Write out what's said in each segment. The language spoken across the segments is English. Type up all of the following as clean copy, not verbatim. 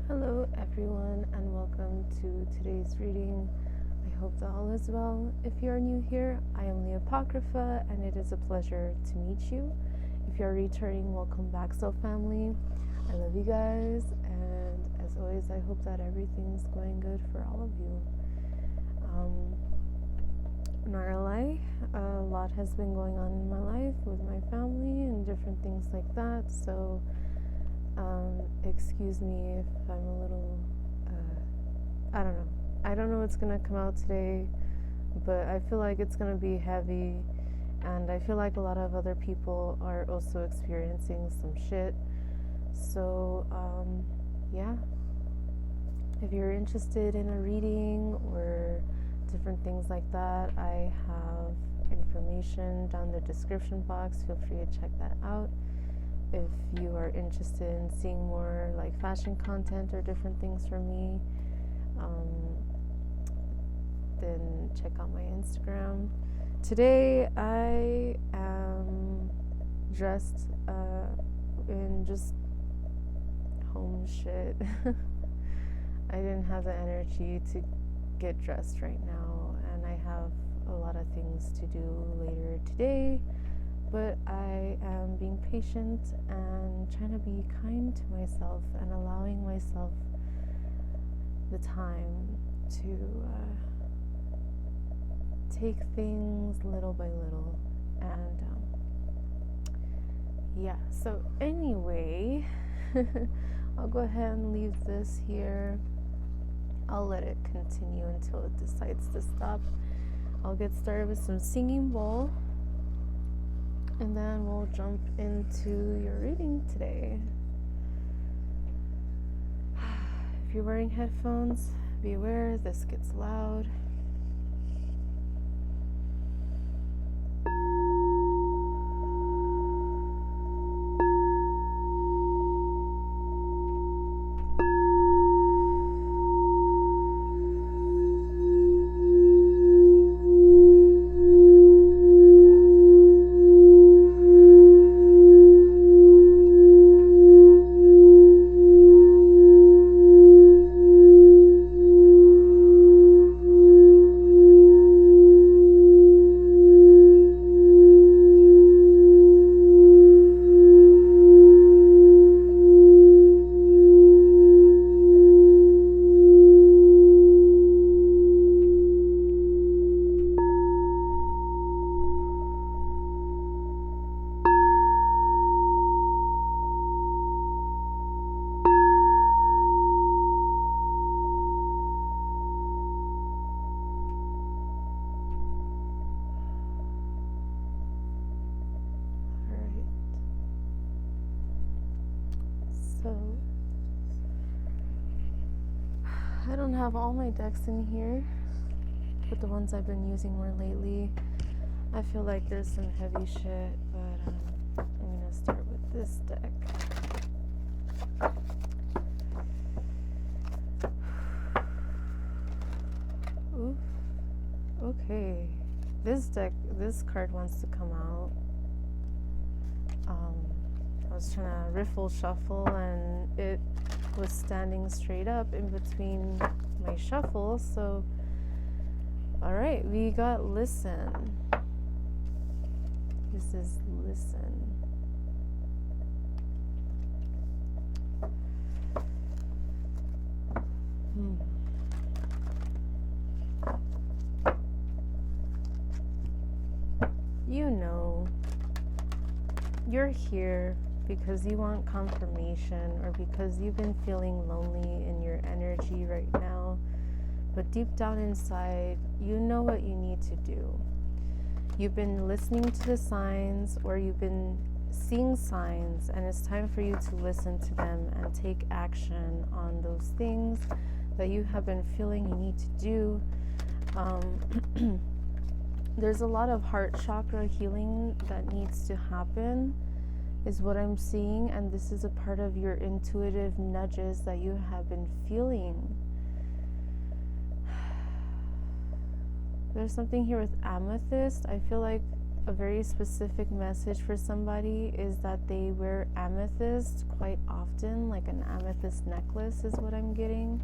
Hello everyone and welcome to today's reading. I hope that all is well. If you are new here, I am LeeApocrypha and it is a pleasure to meet you. If you are returning, welcome back, Soul Family. I love you guys, and as always, I hope that everything's going good for all of you. Not gonna lie, a lot has been going on in my life with my family and different things like that, so excuse me if I'm a little, I don't know. I don't know what's going to come out today, but I feel like it's going to be heavy, and I feel like a lot of other people are also experiencing some shit. So, yeah. If you're interested in a reading or different things like that, I have information down the description box. Feel free to check that out. If you are interested in seeing more like fashion content or different things from me, then check out my Instagram. Today I am dressed in just home shit. I didn't have the energy to get dressed right now, and I have a lot of things to do later today. But I am being patient and trying to be kind to myself and allowing myself the time to take things little by little. And yeah, so anyway, I'll go ahead and leave this here. I'll let it continue until it decides to stop. I'll get started with some singing bowl, and then we'll jump into your reading today. If you're wearing headphones, be aware this gets loud. So, I don't have all my decks in here, but the ones I've been using more lately, I feel like there's some heavy shit, but I'm going to start with this deck. Oof. Okay. This card wants to come out. I was trying to riffle shuffle and it was standing straight up in between my shuffle, so alright, we got listen. This is listen. You know, you're here because you want confirmation or because you've been feeling lonely in your energy right now, but deep down inside, you know what you need to do. You've been listening to the signs, or you've been seeing signs, and it's time for you to listen to them and take action on those things that you have been feeling you need to do. There's a lot of heart chakra healing that needs to happen, is what I'm seeing, and this is a part of your intuitive nudges that you have been feeling. There's something here with amethyst. I feel like a very specific message for somebody is that they wear amethyst quite often, like an amethyst necklace is what I'm getting.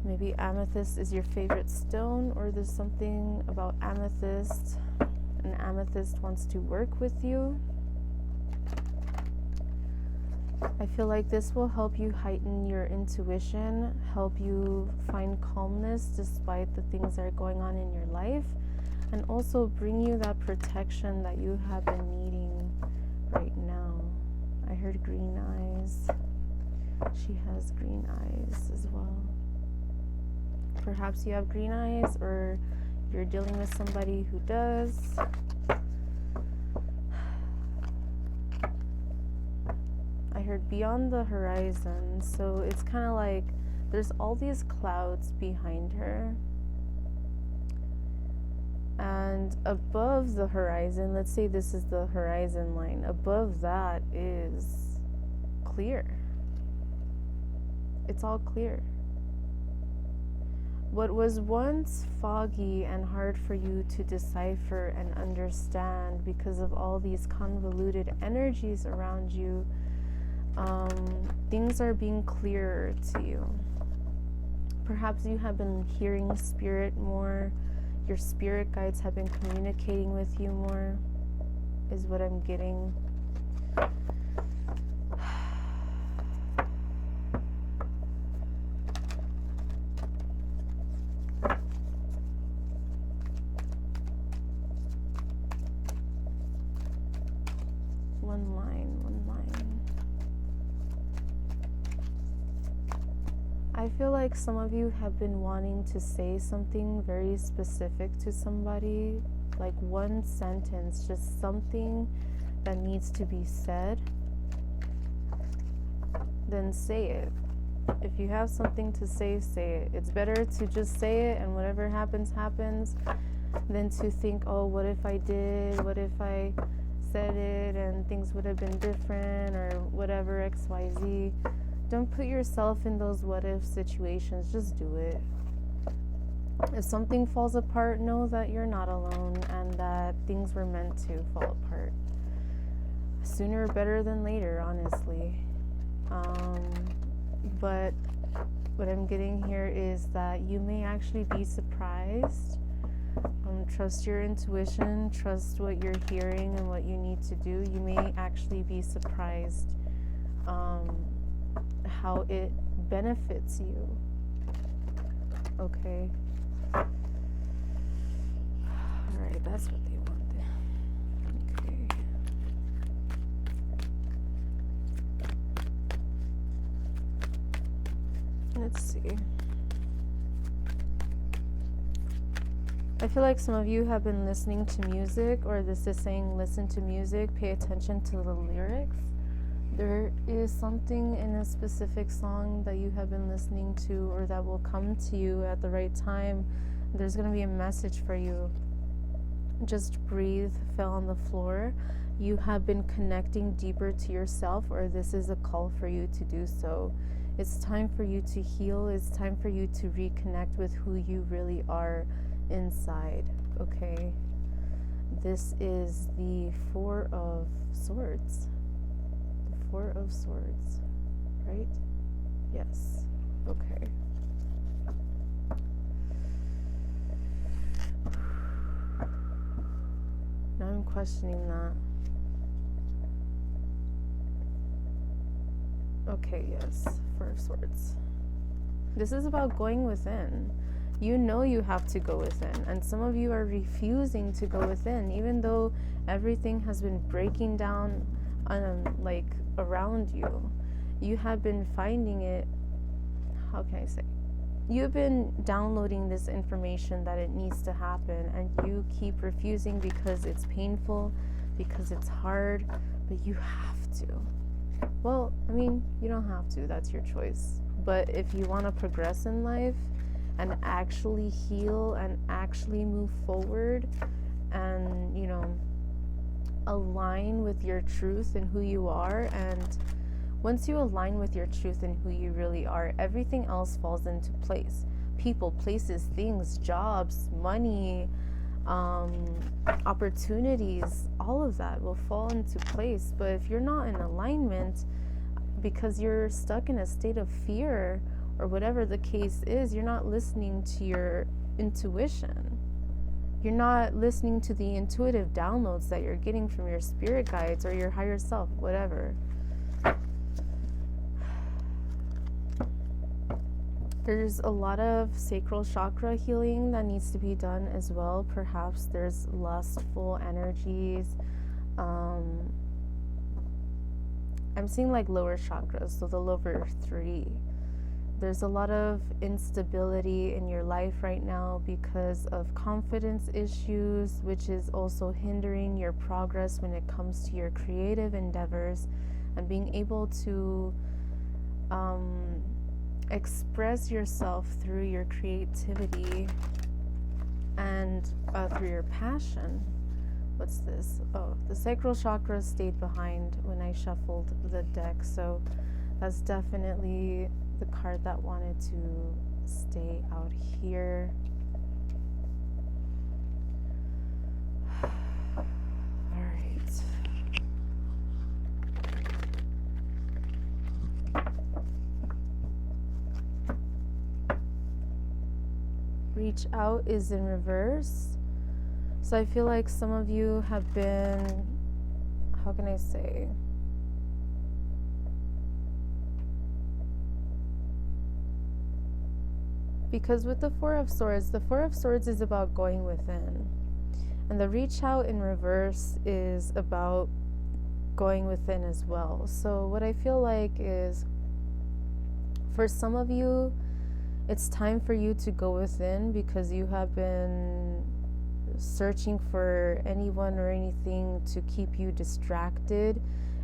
Maybe amethyst is your favorite stone, or there's something about amethyst, and amethyst wants to work with you. I feel like this will help you heighten your intuition, help you find calmness despite the things that are going on in your life, and also bring you that protection that you have been needing right now. I heard green eyes. She has green eyes as well. Perhaps you have green eyes, or you're dealing with somebody who does. I heard beyond the horizon, so it's kind of like there's all these clouds behind her. And above the horizon, let's say this is the horizon line, above that is clear. It's all clear. What was once foggy and hard for you to decipher and understand because of all these convoluted energies around you, things are being clearer to you. Perhaps you have been hearing spirit more. Your spirit guides have been communicating with you more, is what I'm getting. One line. I feel like some of you have been wanting to say something very specific to somebody, like one sentence, just something that needs to be said. Then say it. If you have something to say, say it. It's better to just say it and whatever happens, happens, than to think, oh, what if I did? What if I said it and things would have been different, or whatever, XYZ. Don't put yourself in those what if situations. Just do it. If something falls apart, know that you're not alone and that things were meant to fall apart. Sooner better than later, honestly. But what I'm getting here is that you may actually be surprised. Trust your intuition, trust what you're hearing and what you need to do. You may actually be surprised how it benefits you. Okay. Alright, that's what they want. Okay. Let's see. I feel like some of you have been listening to music, or this is saying listen to music, pay attention to the lyrics. There is something in a specific song that you have been listening to, or that will come to you at the right time. There's going to be a message for you. Just breathe, fell on the floor. You have been connecting deeper to yourself, or this is a call for you to do so. It's time for you to heal. It's time for you to reconnect with who you really are inside. Okay, this is the Four of Swords. The Four of Swords, right? Yes. Okay. Now I'm questioning that. Okay, yes, Four of Swords. This is about going within. You know you have to go within, and some of you are refusing to go within, even though everything has been breaking down like around you. You have been finding it, how can I say? You've been downloading this information that it needs to happen, and you keep refusing because it's painful, because it's hard, but you have to. Well, I mean, you don't have to, that's your choice. But if you want to progress in life and actually heal and actually move forward and, you know, align with your truth and who you are, and once you align with your truth and who you really are, everything else falls into place. People, places, things, jobs, money, opportunities, all of that will fall into place. But if you're not in alignment because you're stuck in a state of fear or whatever the case is, you're not listening to your intuition. You're not listening to the intuitive downloads that you're getting from your spirit guides or your higher self, whatever. There's a lot of sacral chakra healing that needs to be done as well. Perhaps there's lustful energies. I'm seeing like lower chakras, so the lower 3. There's a lot of instability in your life right now because of confidence issues, which is also hindering your progress when it comes to your creative endeavors and being able to express yourself through your creativity and through your passion. What's this? Oh, the sacral chakra stayed behind when I shuffled the deck, so that's definitely the card that wanted to stay out here. All right. Reach out is in reverse. So I feel like some of you have been, how can I say? Because with the Four of Swords is about going within. And the reach out in reverse is about going within as well. So what I feel like is, for some of you, it's time for you to go within because you have been searching for anyone or anything to keep you distracted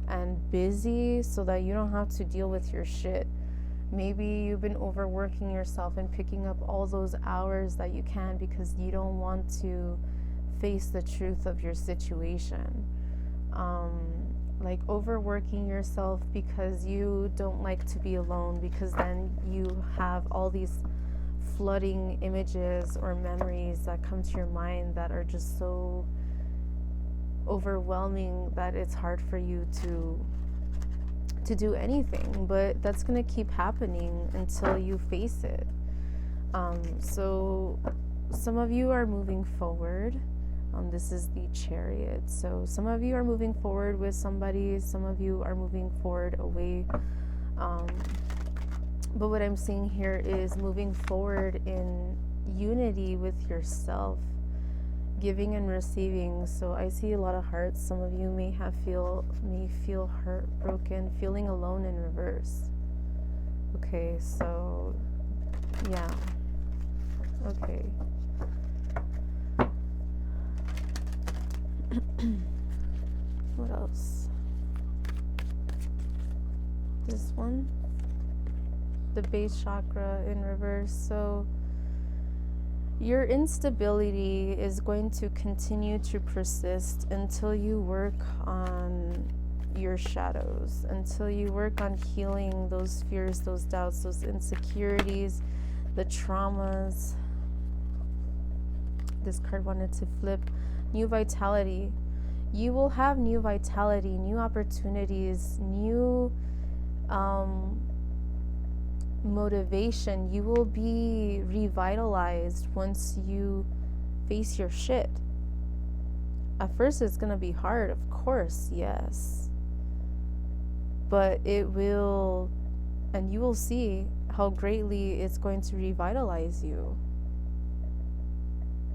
and busy so that you don't have to deal with your shit. Maybe you've been overworking yourself and picking up all those hours that you can because you don't want to face the truth of your situation. Like overworking yourself because you don't like to be alone, because then you have all these flooding images or memories that come to your mind that are just so overwhelming that it's hard for you to do anything. But that's going to keep happening until you face it. So some of you are moving forward. This is the Chariot. So some of you are moving forward with somebody, some of you are moving forward away. But what I'm seeing here is moving forward in unity with yourself, giving and receiving. So I see a lot of hearts. Some of you may feel heartbroken, feeling alone in reverse. Okay, so yeah. Okay. What else? This one, the base chakra in reverse. So your instability is going to continue to persist until you work on your shadows, until you work on healing those fears, those doubts, those insecurities, the traumas. This card wanted to flip. New vitality. You will have new vitality, new opportunities, new motivation. You will be revitalized once you face your shit. At first it's going to be hard, of course, yes. But it will, and you will see how greatly it's going to revitalize you.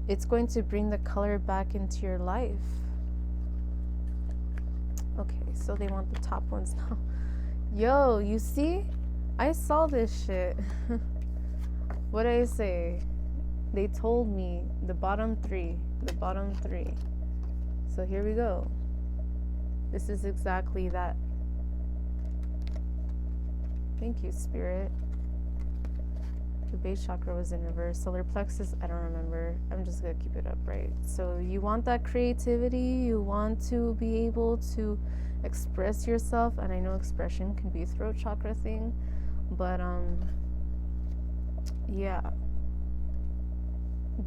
It's going to bring the color back into your life. Okay, so they want the top ones now. Yo, you see? I saw this shit. What did I say? They told me the bottom three. So here we go. This is exactly that. Thank you, Spirit. The base chakra was in reverse. Solar plexus, I don't remember. I'm just going to keep it upright. So you want that creativity. You want to be able to express yourself. And I know expression can be a throat chakra thing. But, yeah.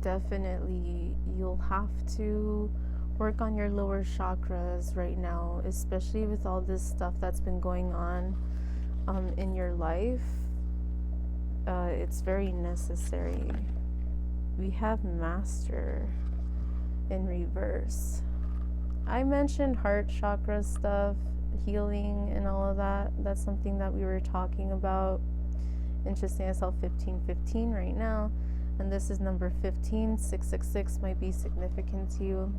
Definitely, you'll have to work on your lower chakras right now, especially with all this stuff that's been going on in your life. It's very necessary. We have Master in reverse. I mentioned heart chakra stuff, healing, and all of that. That's something that we were talking about. Interesting, I saw 1515 right now, and this is number 15. 666 might be significant to you.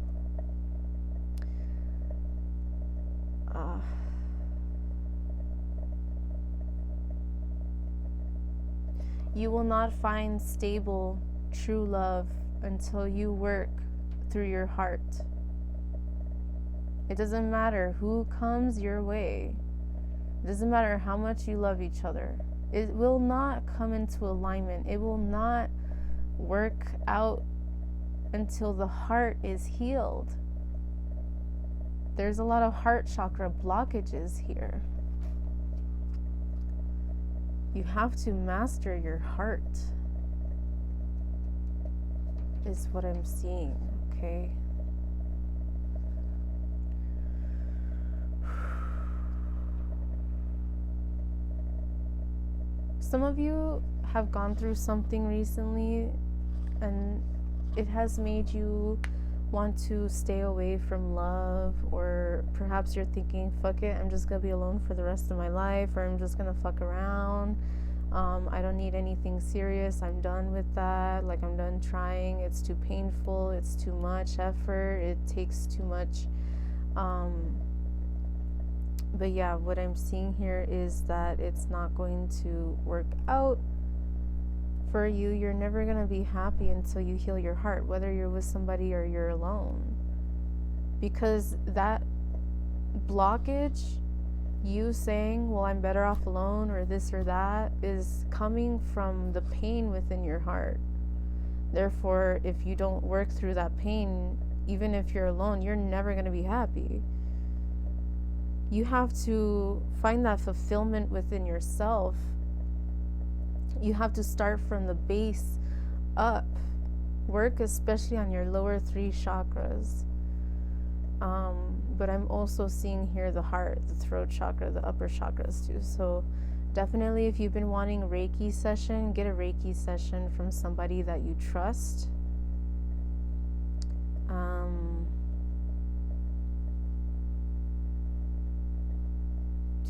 You will not find stable, true love until you work through your heart. It doesn't matter who comes your way. It doesn't matter how much you love each other. It will not come into alignment. It will not work out until the heart is healed. There's a lot of heart chakra blockages here. You have to master your heart, is what I'm seeing, okay? Some of you have gone through something recently, and it has made you want to stay away from love, or perhaps you're thinking, fuck it, I'm just gonna be alone for the rest of my life, or I'm just gonna fuck around. I don't need anything serious. I'm done with that. Like, I'm done trying. It's too painful. It's too much effort. It takes too much. But yeah, what I'm seeing here is that it's not going to work out for you. You're never going to be happy until you heal your heart, whether you're with somebody or you're alone. Because that blockage, you saying, well, I'm better off alone, or this or that, is coming from the pain within your heart. Therefore, if you don't work through that pain, even if you're alone, you're never going to be happy. You have to find that fulfillment within yourself. You have to start from the base up. Work especially on your lower 3 chakras. But I'm also seeing here the heart, the throat chakra, the upper chakras too. So definitely, if you've been wanting a Reiki session, get a Reiki session from somebody that you trust.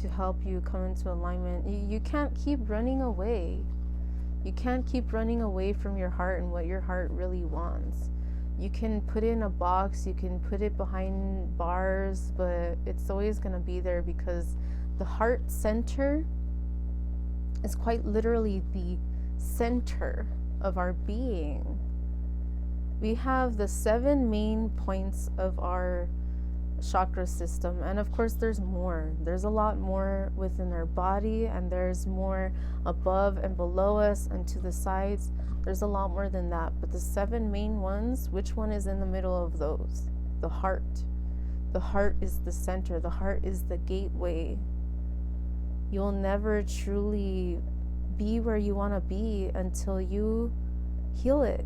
To help you come into alignment. You can't keep running away. You can't keep running away from your heart and what your heart really wants. You can put it in a box, you can put it behind bars, but it's always going to be there, because the heart center is quite literally the center of our being. We have the 7 main points of our chakra system, and of course there's more. There's a lot more within our body, and there's more above and below us and to the sides. There's a lot more than that, but the 7 main ones, which one is in the middle of those? The heart. The heart is the center. The heart is the gateway. You'll never truly be where you want to be until you heal it.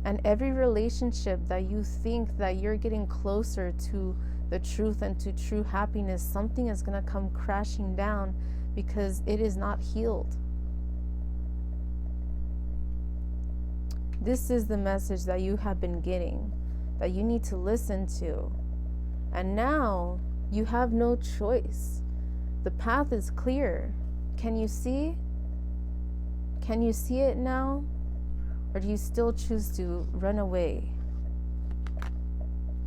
And every relationship that you think that you're getting closer to the truth and to true happiness, something is going to come crashing down because it is not healed. This is the message that you have been getting, that you need to listen to. And now you have no choice. The path is clear. Can you see? Can you see it now? Or do you still choose to run away?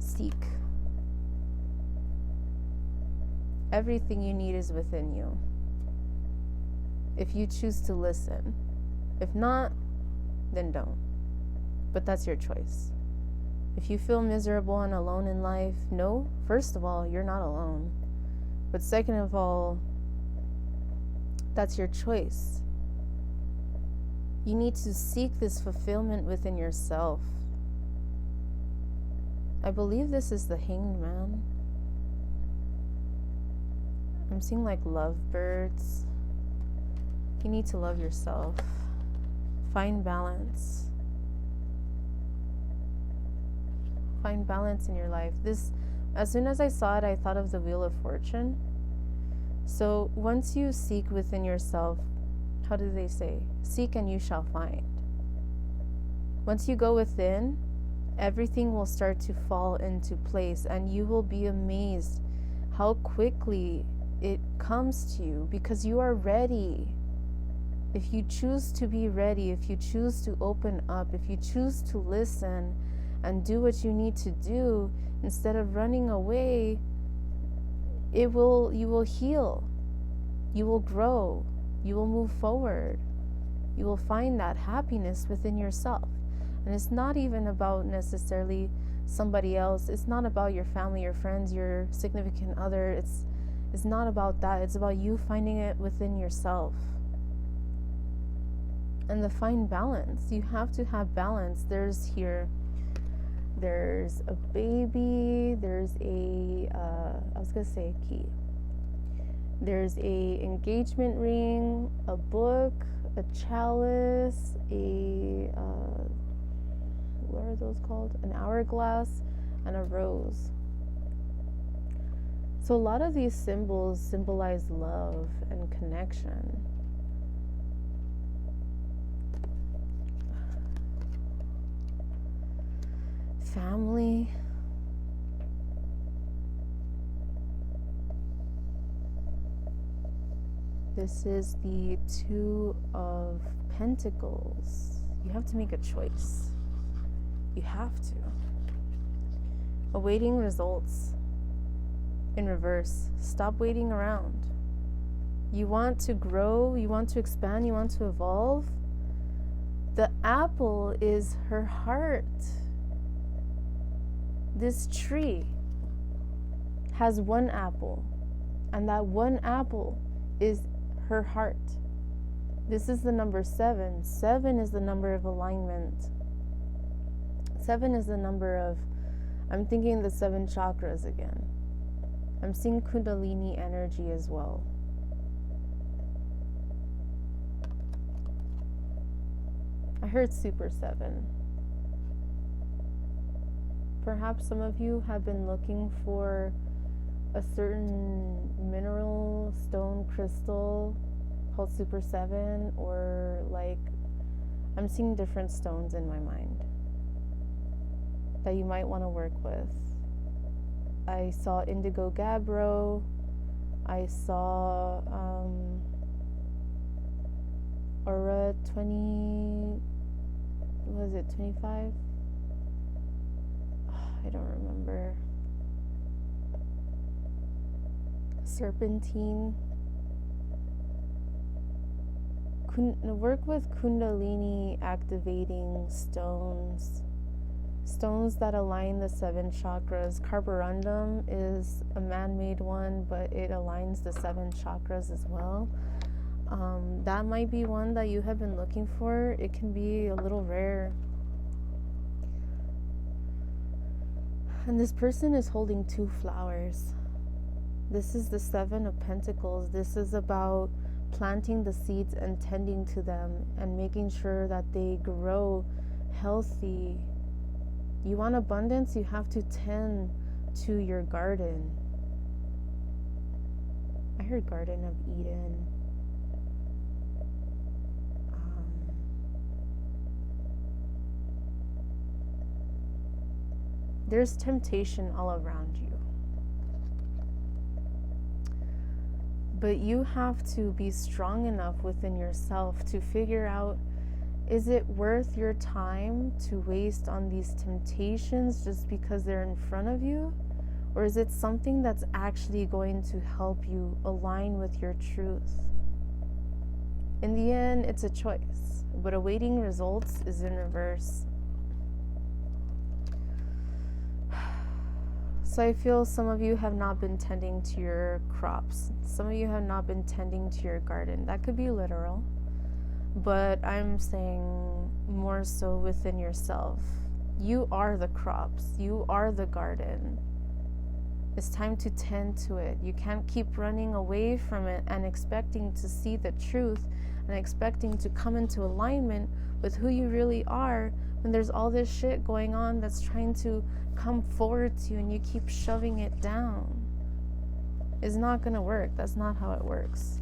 Seek. Everything you need is within you, if you choose to listen. If not, then don't. But that's your choice. If you feel miserable and alone in life, no, first of all, you're not alone. But second of all, that's your choice. You need to seek this fulfillment within yourself. I believe this is the Hanged Man. I'm seeing like lovebirds. You need to love yourself. Find balance. find balance in your life. This, as soon as I saw it, I thought of the Wheel of Fortune. So once you seek within yourself, how do they say? Seek and you shall find. Once you go within, everything will start to fall into place, and you will be amazed how quickly it comes to you, because you are ready. If you choose to be ready, if you choose to open up, if you choose to listen and do what you need to do instead of running away, you will heal. You will grow. You will move forward. You will find that happiness within yourself. And it's not even about necessarily somebody else. It's not about your family, your friends, your significant other. It's not about that. It's about you finding it within yourself. And to find balance, you have to have balance. There's a baby, there's a key. There's a engagement ring, a book, a chalice, what are those called? An hourglass, and a rose. So a lot of these symbols symbolize love and connection. Family. This is the Two of Pentacles. You have to make a choice. You have to. Awaiting results. In reverse. Stop waiting around. You want to grow, you want to expand, you want to evolve. The apple is her heart. This tree has one apple, and that one apple is her heart. This is the number 7. 7 is the number of alignment. 7 is the number of, I'm thinking the 7 chakras again. I'm seeing Kundalini energy as well. I heard Super 7. Perhaps some of you have been looking for a certain mineral, stone, crystal called Super 7, or like, I'm seeing different stones in my mind that you might want to work with. I saw indigo gabbro. I saw aura 20, was it 25? I don't remember. Serpentine. Work with Kundalini activating stones. Stones that align the 7 chakras. Carborundum is a man-made one, but it aligns the 7 chakras as well. That might be one that you have been looking for. It can be a little rare. And this person is holding 2 flowers. This is the 7 of Pentacles. This is about planting the seeds and tending to them and making sure that they grow healthy. You want abundance, you have to tend to your garden. I heard Garden of Eden. There's temptation all around you. But you have to be strong enough within yourself to figure out, is it worth your time to waste on these temptations just because they're in front of you? Or is it something that's actually going to help you align with your truth? In the end, it's a choice, but awaiting results is in reverse. So I feel some of you have not been tending to your crops. Some of you have not been tending to your garden. That could be literal, but I'm saying more so within yourself. You are the crops. You are the garden. It's time to tend to it. You can't keep running away from it and expecting to see the truth and expecting to come into alignment with who you really are when there's all this shit going on that's trying to come forward to you and you keep shoving it down. It's not gonna work. That's not how it works.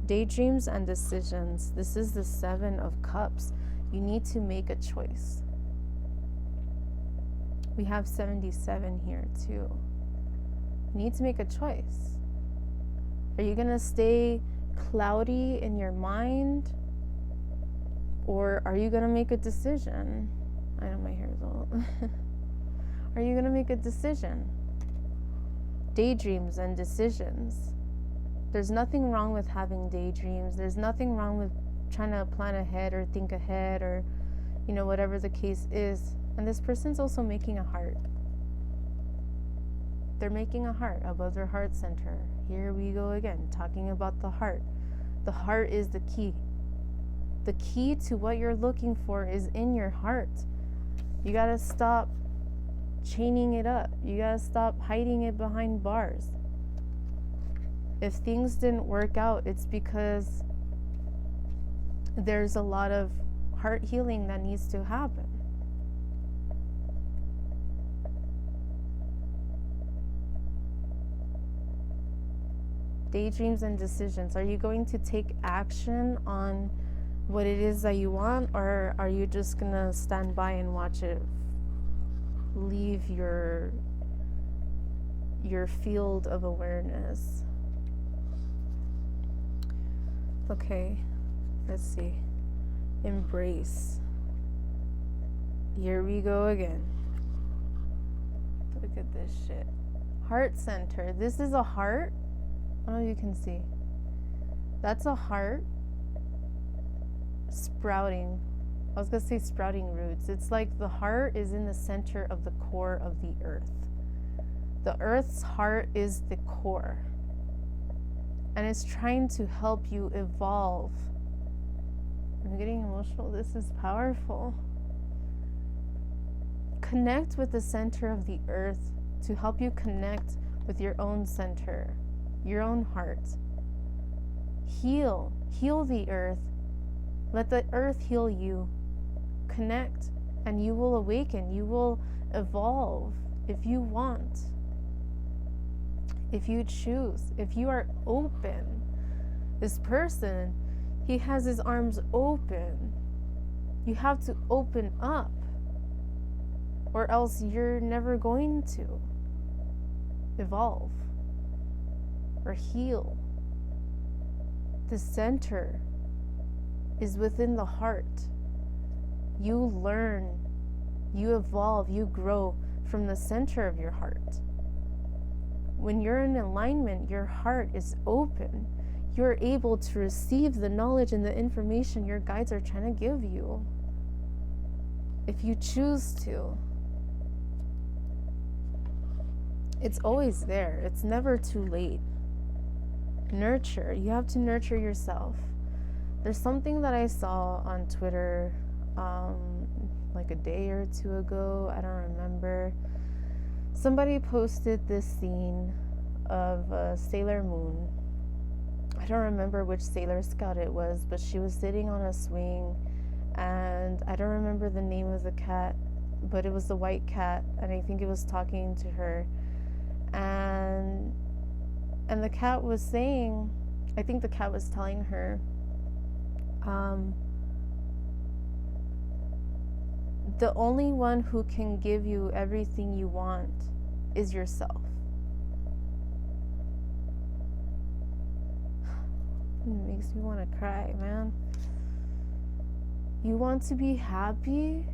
Daydreams and decisions. This is the 7 of Cups. You need to make a choice. We have 77 here too. You need to make a choice. Are you gonna stay cloudy in your mind, or are you gonna make a decision? I know my hair is all. Are you gonna make a decision? Daydreams and decisions. There's nothing wrong with having daydreams. There's nothing wrong with trying to plan ahead or think ahead, or whatever the case is. And this person's also making a heart. They're making a heart above their heart center. Here we go again, talking about the heart. The heart is the key. The key to what you're looking for is in your heart. You gotta stop chaining it up. You gotta stop hiding it behind bars. If things didn't work out, it's because there's a lot of heart healing that needs to happen. Daydreams and decisions. Are you going to take action on what it is that you want, or are you just gonna stand by and watch it leave your field of awareness? Okay, let's see. Embrace. Here we go again. Look at this shit. Heart center. This is a heart. I don't know if you can see. That's a heart sprouting. I was gonna say sprouting roots. It's like the heart is in the center of the core of the earth. The earth's heart is the core. And it's trying to help you evolve. I'm getting emotional. This is powerful. Connect with the center of the earth to help you connect with your own center, your own heart. Heal the earth. Let the earth heal you. Connect, and you will awaken. You will evolve if you want. If you choose, if you are open. This person, he has his arms open. You have to open up, or else you're never going to evolve or heal. The center is within the heart. You learn, you evolve, you grow from the center of your heart. When you're in alignment, your heart is open. You're able to receive the knowledge and the information your guides are trying to give you, if you choose to. It's always there. It's never too late. Nurture. You have to nurture yourself. There's something that I saw on Twitter like a day or two ago. I don't remember. Somebody posted this scene of Sailor Moon. I don't remember which Sailor Scout it was, but she was sitting on a swing, and I don't remember the name of the cat, but it was the white cat, and I think it was talking to her. And the cat was saying, I think the cat was telling her, the only one who can give you everything you want is yourself. It makes me want to cry, man. You want to be happy?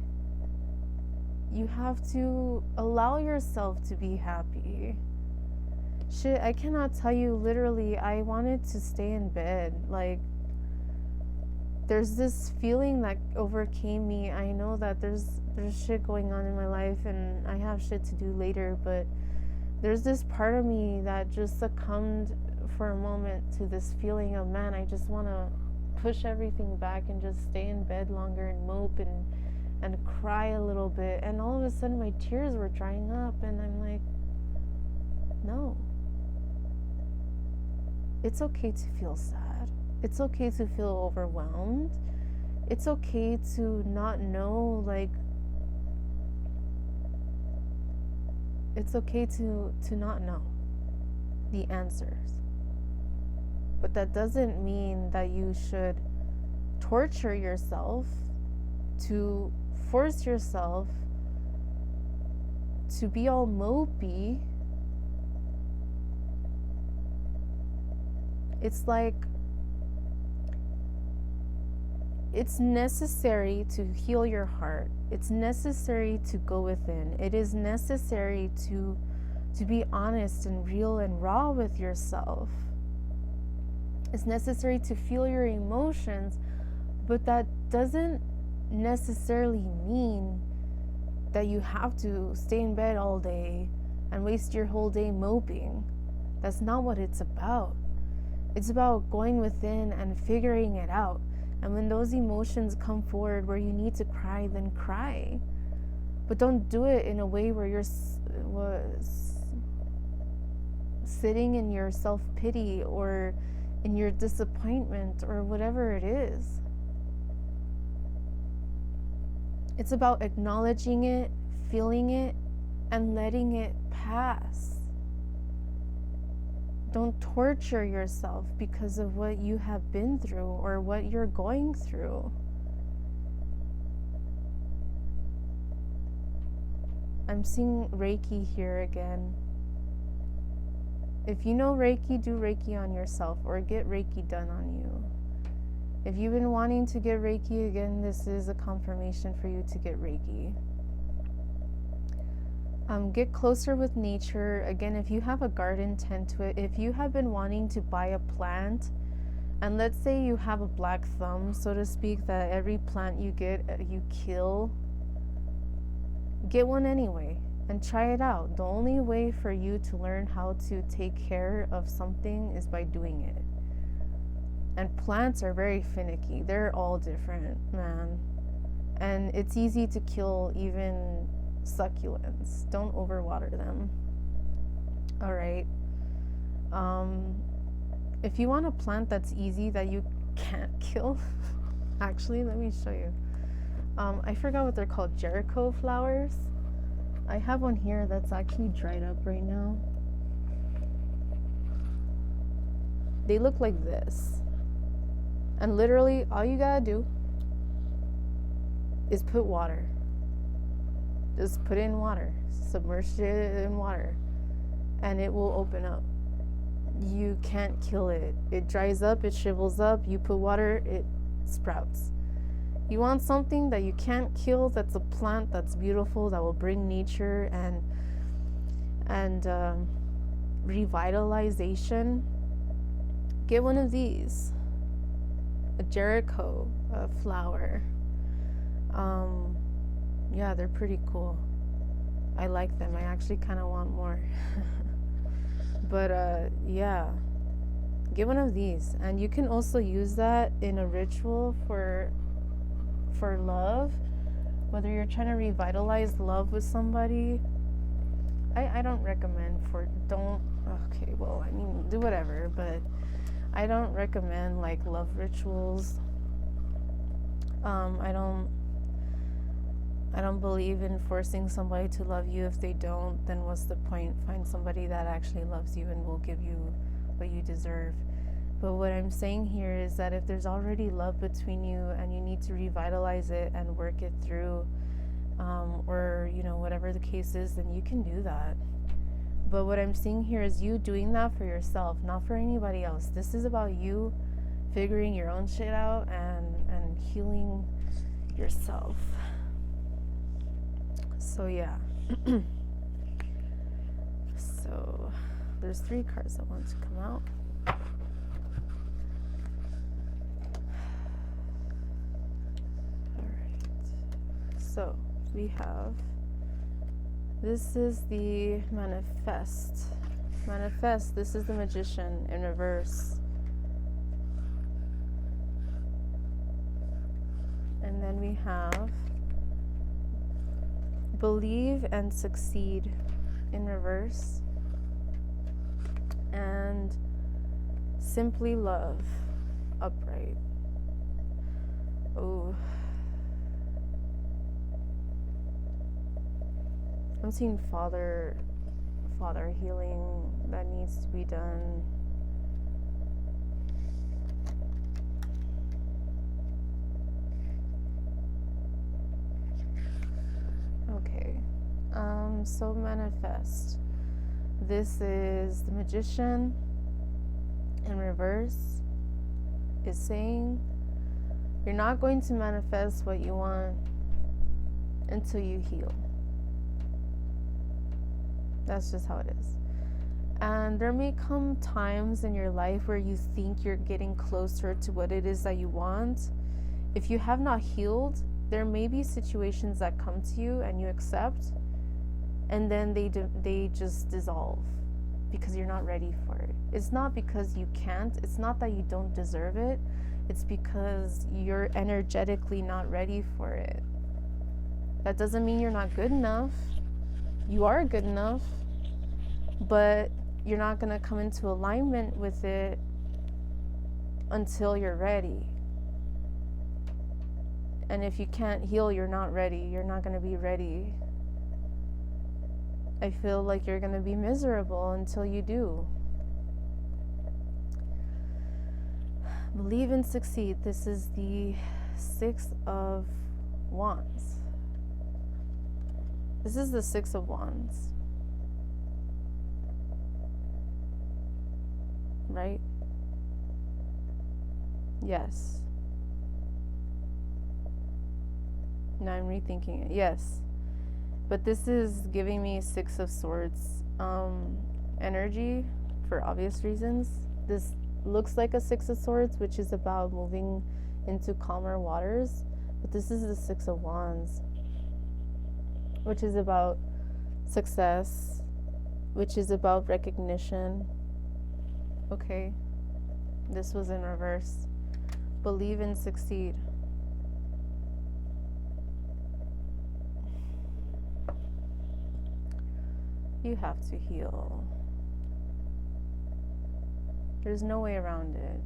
You have to allow yourself to be happy. Shit, I cannot tell you, literally, I wanted to stay in bed. Like, there's this feeling that overcame me. I know that there's shit going on in my life and I have shit to do later, but there's this part of me that just succumbed for a moment to this feeling of, man, I just want to push everything back and just stay in bed longer and mope and cry a little bit. And all of a sudden my tears were drying up, and I'm like, no. It's okay to feel sad. It's okay to feel overwhelmed. It's okay to not know, like, it's okay to not know the answers. But that doesn't mean that you should torture yourself to force yourself to be all mopey. It's like, it's necessary to heal your heart. It's necessary to go within. It is necessary to be honest and real and raw with yourself. It's necessary to feel your emotions, but that doesn't necessarily mean that you have to stay in bed all day and waste your whole day moping. That's not what it's about. It's about going within and figuring it out. And when those emotions come forward where you need to cry, then cry. But don't do it in a way where you're sitting in your self-pity or in your disappointment or whatever it is. It's about acknowledging it, feeling it, and letting it pass. Don't torture yourself because of what you have been through or what you're going through. I'm seeing Reiki here again. If you know Reiki, do Reiki on yourself or get Reiki done on you. If you've been wanting to get Reiki again, this is a confirmation for you to get Reiki. Get closer with nature. Again, if you have a garden, tend to it. If you have been wanting to buy a plant, and let's say you have a black thumb, so to speak, that every plant you get, you kill, get one anyway and try it out. The only way for you to learn how to take care of something is by doing it. And plants are very finicky. They're all different, man. And it's easy to kill even succulents. Don't overwater them. All right. If you want a plant that's easy that you can't kill, actually, let me show you. I forgot what they're called. Jericho flowers. I have one here that's actually dried up right now. They look like this. And literally, all you gotta do is put water. Just put it in water. Submerge it in water. And it will open up. You can't kill it. It dries up, it shrivels up. You put water, it sprouts. You want something that you can't kill, that's a plant that's beautiful, that will bring nature and revitalization. Get one of these. A Jericho flower. Yeah, they're pretty cool. I like them. I actually kind of want more. But yeah, get one of these. And you can also use that in a ritual for love, whether you're trying to revitalize love with somebody. I don't recommend okay, well, I mean, do whatever, but I don't recommend like love rituals. I don't believe in forcing somebody to love you. If they don't, then what's the point? Find somebody that actually loves you and will give you what you deserve. But what I'm saying here is that if there's already love between you and you need to revitalize it and work it through, or whatever the case is, then you can do that. But what I'm seeing here is you doing that for yourself, not for anybody else. This is about you figuring your own shit out and healing yourself. So yeah. So there's 3 cards that want to come out. Alright. So we have, this is the manifest. Manifest, this is the Magician in reverse. And then we have Believe and Succeed in reverse. And Simply Love upright. Oh. I'm seeing father healing that needs to be done. Okay. So manifest. This is the Magician in reverse is saying you're not going to manifest what you want until you heal. That's just how it is. And there may come times in your life where you think you're getting closer to what it is that you want. If you have not healed, there may be situations that come to you and you accept, and then they just dissolve because you're not ready for it. It's not because you can't. It's not that you don't deserve it. It's because you're energetically not ready for it. That doesn't mean you're not good enough. You are good enough, but you're not going to come into alignment with it until you're ready. And if you can't heal, you're not ready. You're not going to be ready. I feel like you're going to be miserable until you do. Believe and succeed. This is the 6 of Wands. This is the 6 of Wands. Right? Yes. Now I'm rethinking it. Yes. But this is giving me 6 of Swords energy for obvious reasons. This looks like a 6 of Swords, which is about moving into calmer waters. But this is the 6 of Wands, which is about success, which is about recognition. Okay. This was in reverse. Believe and succeed. You have to heal. There's no way around it.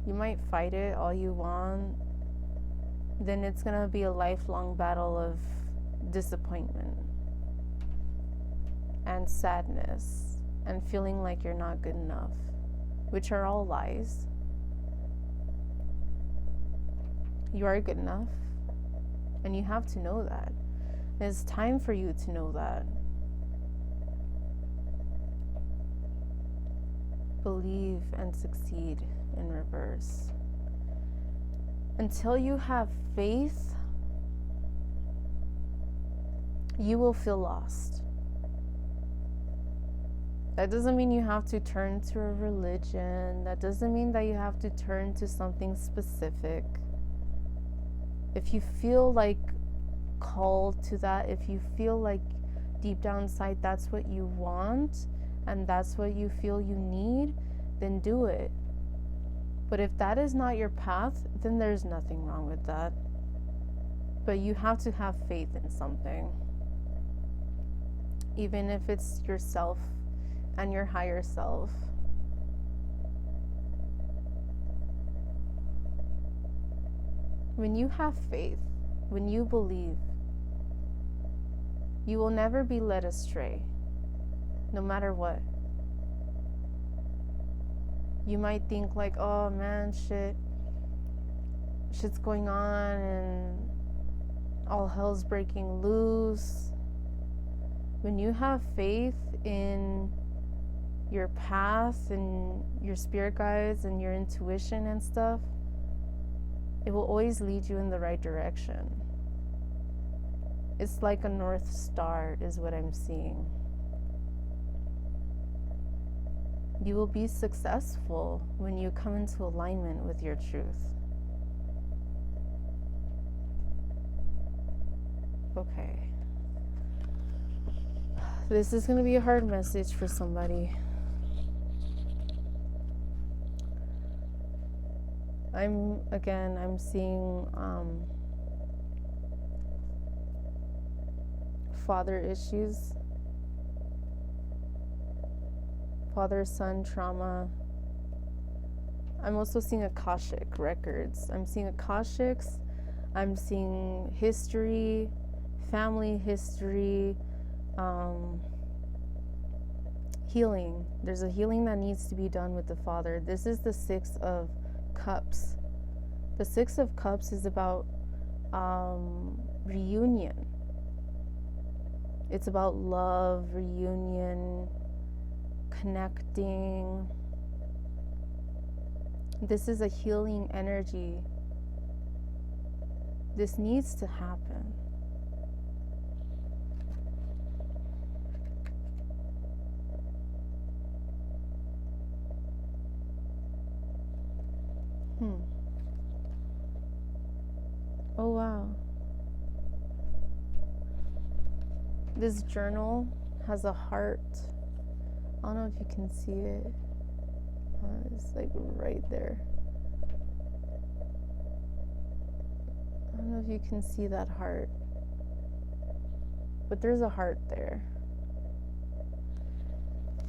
You might fight it all you want, then it's gonna be a lifelong battle of disappointment and sadness and feeling like you're not good enough, which are all lies. You are good enough, and you have to know that. It's time for you to know that. Believe and succeed in reverse. Until you have faith, you will feel lost. That doesn't mean you have to turn to a religion. That doesn't mean that you have to turn to something specific. If you feel like called to that, if you feel like deep down inside that's what you want and that's what you feel you need, then do it. But if that is not your path, then there's nothing wrong with that. But you have to have faith in something. Even if it's yourself and your higher self. When you have faith, when you believe, you will never be led astray, no matter what. You might think like, oh man, shit's going on and all hell's breaking loose. When you have faith in your path and your spirit guides and your intuition and stuff, it will always lead you in the right direction. It's like a North Star is what I'm seeing. You will be successful when you come into alignment with your truth. Okay. This is going to be a hard message for somebody. I'm seeing father issues, father-son trauma, I'm also seeing Akashic records. I'm seeing Akashics. I'm seeing history, family history, healing. There's a healing that needs to be done with the Father. This is the Six of Cups. The Six of Cups is about reunion. It's about love, reunion, connecting. This is a healing energy. This needs to happen. Oh wow. This journal has a heart. I don't know if you can see it. It's like right there. I don't know if you can see that heart, but there's a heart there.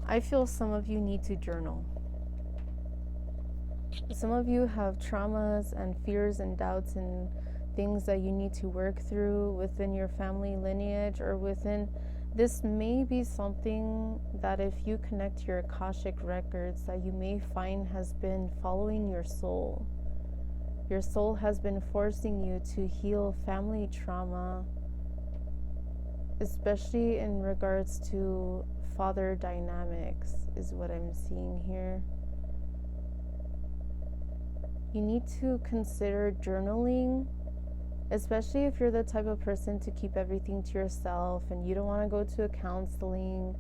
I feel some of you need to journal. Some of you have traumas and fears and doubts and things that you need to work through within your family lineage or within. This may be something that if you connect to your Akashic records that you may find has been following your soul. Your soul has been forcing you to heal family trauma, especially in regards to father dynamics, is what I'm seeing here. You need to consider journaling, especially if you're the type of person to keep everything to yourself and you don't want to go to a counseling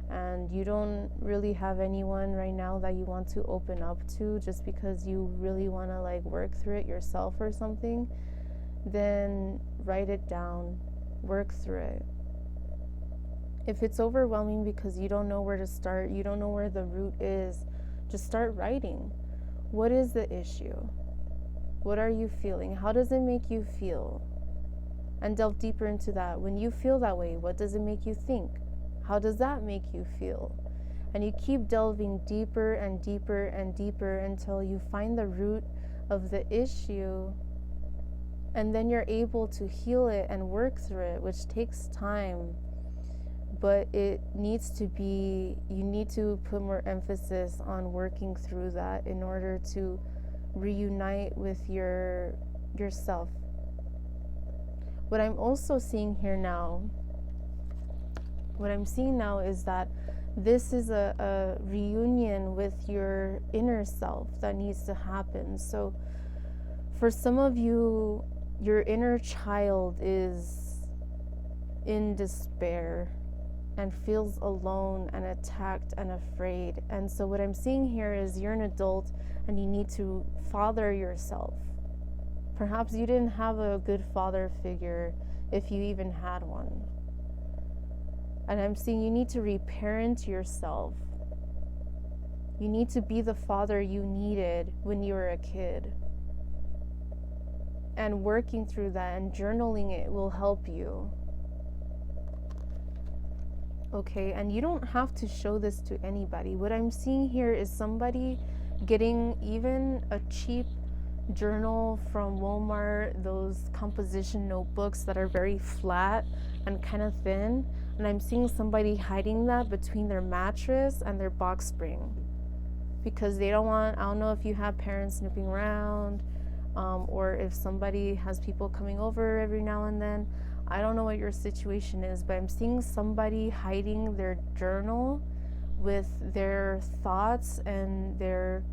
and you don't really have anyone right now that you want to open up to just because you really want to like work through it yourself or something, then write it down, work through it. If it's overwhelming because you don't know where to start, you don't know where the root is, just start writing. What is the issue? What are you feeling? How does it make you feel? And delve deeper into that. When you feel that way, what does it make you think? How does that make you feel? And you keep delving deeper and deeper and deeper until you find the root of the issue. And then you're able to heal it and work through it, which takes time. But it needs to be, you need to put more emphasis on working through that in order to reunite with yourself. What I'm also seeing here now, what I'm seeing now is that this is a reunion with your inner self that needs to happen. So for some of you, your inner child is in despair and feels alone and attacked and afraid. And so what I'm seeing here is you're an adult and you need to father yourself. Perhaps you didn't have a good father figure if you even had one. And I'm seeing you need to reparent yourself. You need to be the father you needed when you were a kid. And working through that and journaling it will help you. Okay, and you don't have to show this to anybody. What I'm seeing here is somebody getting even a cheap journal from Walmart, those composition notebooks that are very flat and kind of thin, and I'm seeing somebody hiding that between their mattress and their box spring because they don't want, I don't know if you have parents snooping around or if somebody has people coming over every now and then. I don't know what your situation is, but I'm seeing somebody hiding their journal with their thoughts and their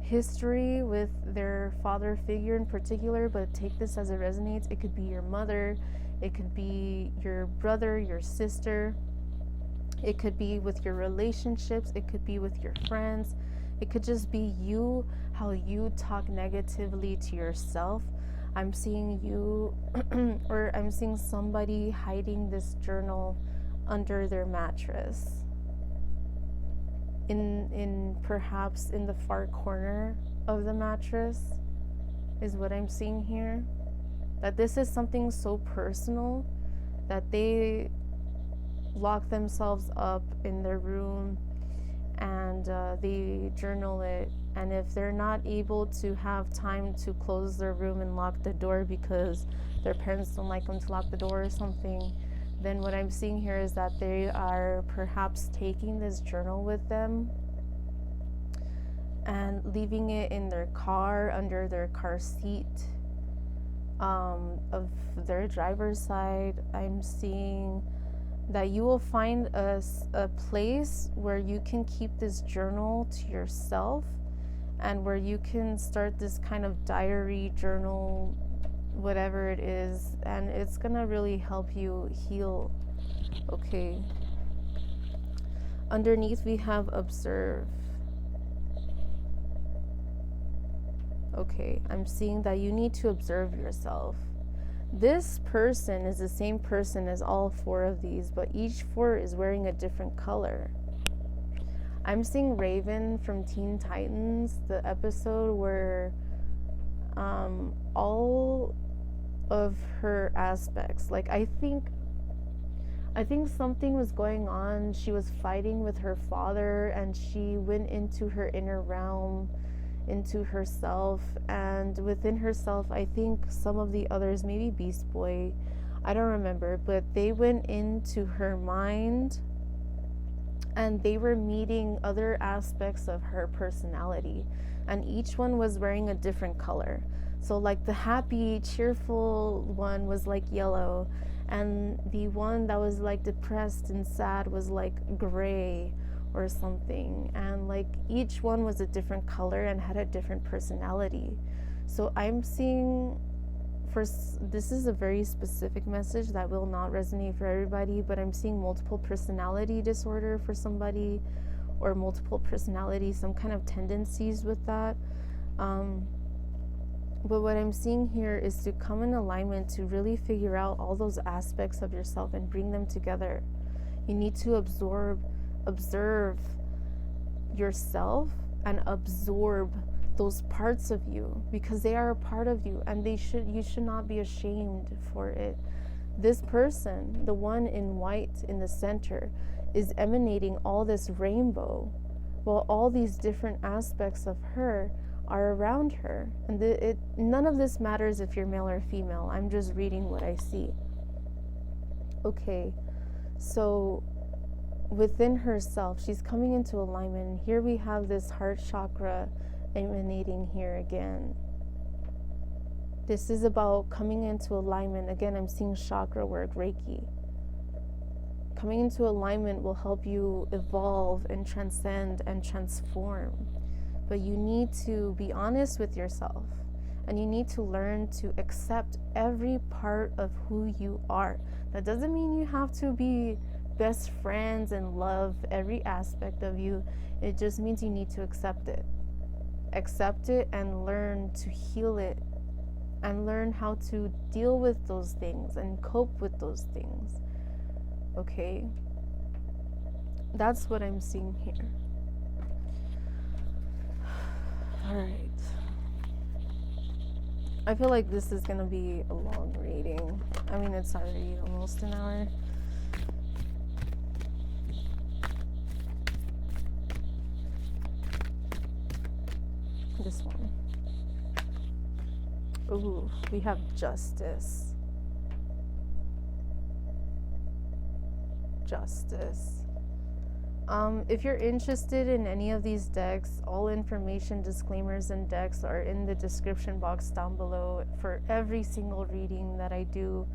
history with their father figure in particular, but take this as it resonates. It could be your mother, it could be your brother, your sister, it could be with your relationships, it could be with your friends, it could just be you, how you talk negatively to yourself. I'm seeing you or I'm seeing somebody hiding this journal under their mattress, in perhaps in the far corner of the mattress is what I'm seeing here. That this is something so personal that they lock themselves up in their room and they journal it And if they're not able to have time to close their room and lock the door because their parents don't like them to lock the door or something, then what I'm seeing here is that they are perhaps taking this journal with them and leaving it in their car, under their car seat, of their driver's side. I'm seeing that you will find a place where you can keep this journal to yourself, and where you can start this kind of diary journal, whatever it is, and it's gonna really help you heal. Okay. Underneath we have observe. Okay, I'm seeing that you need to observe yourself. This person is the same person as all four of these, but each four is wearing a different color. I'm seeing Raven from Teen Titans, the episode where all of her aspects, like I think something was going on. She was fighting with her father, and she went into her inner realm, into herself, and within herself, I think some of the others, maybe Beast Boy, I don't remember, but they went into her mind and they were meeting other aspects of her personality, and each one was wearing a different color. So like the happy, cheerful one was like yellow, and the one that was like depressed and sad was like gray or something, and like each one was a different color and had a different personality. So I'm seeing, this is a very specific message that will not resonate for everybody, but I'm seeing multiple personality disorder for somebody, or multiple personality, some kind of tendencies with that. But what I'm seeing here is to come in alignment, to really figure out all those aspects of yourself and bring them together. You need to observe yourself and absorb those parts of you, because they are a part of you, and you should not be ashamed for it. This person, the one in white in the center, is emanating all this rainbow, while all these different aspects of her are around her. And none of this matters if you're male or female. I'm just reading what I see. Okay, so within herself, she's coming into alignment. And here we have this heart chakra emanating here again. This is about coming into alignment. Again, I'm seeing chakra work, Reiki. Coming into alignment will help you evolve and transcend and transform. But you need to be honest with yourself, and you need to learn to accept every part of who you are. That doesn't mean you have to be best friends and love every aspect of you. It just means you need to accept it. Accept it and learn to heal it, and learn how to deal with those things and cope with those things. Okay? That's what I'm seeing here. Alright. I feel like this is going to be a long reading. I mean, it's already almost an hour. This one. Ooh, we have justice. Justice. If you're interested in any of these decks, all information, disclaimers, and decks are in the description box down below for every single reading that I do.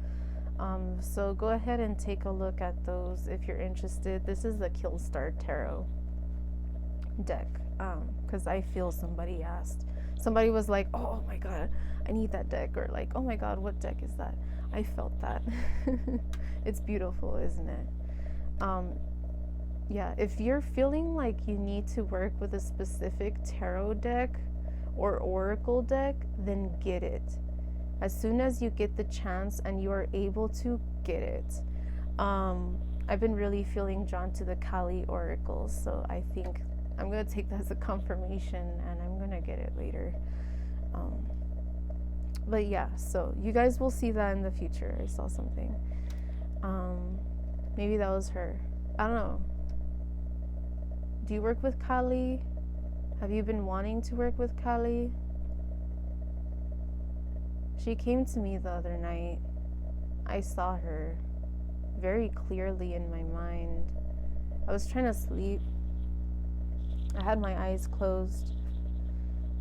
So go ahead and take a look at those if you're interested. This is the Killstar Tarot deck, because I feel somebody asked. Somebody was like, oh my god, I need that deck, or like, oh my god, what deck is that? I felt that. It's beautiful, isn't it? Yeah, if you're feeling like you need to work with a specific tarot deck or oracle deck, then get it. As soon as you get the chance and you are able to, get it. I've been really feeling drawn to the Kali oracles, so I think I'm going to take that as a confirmation, and I'm going to get it later. But yeah, so you guys will see that in the future. I saw something. Maybe that was her. I don't know. Do you work with Kali? Have you been wanting to work with Kali? She came to me the other night. I saw her very clearly in my mind. I was trying to sleep. I had my eyes closed.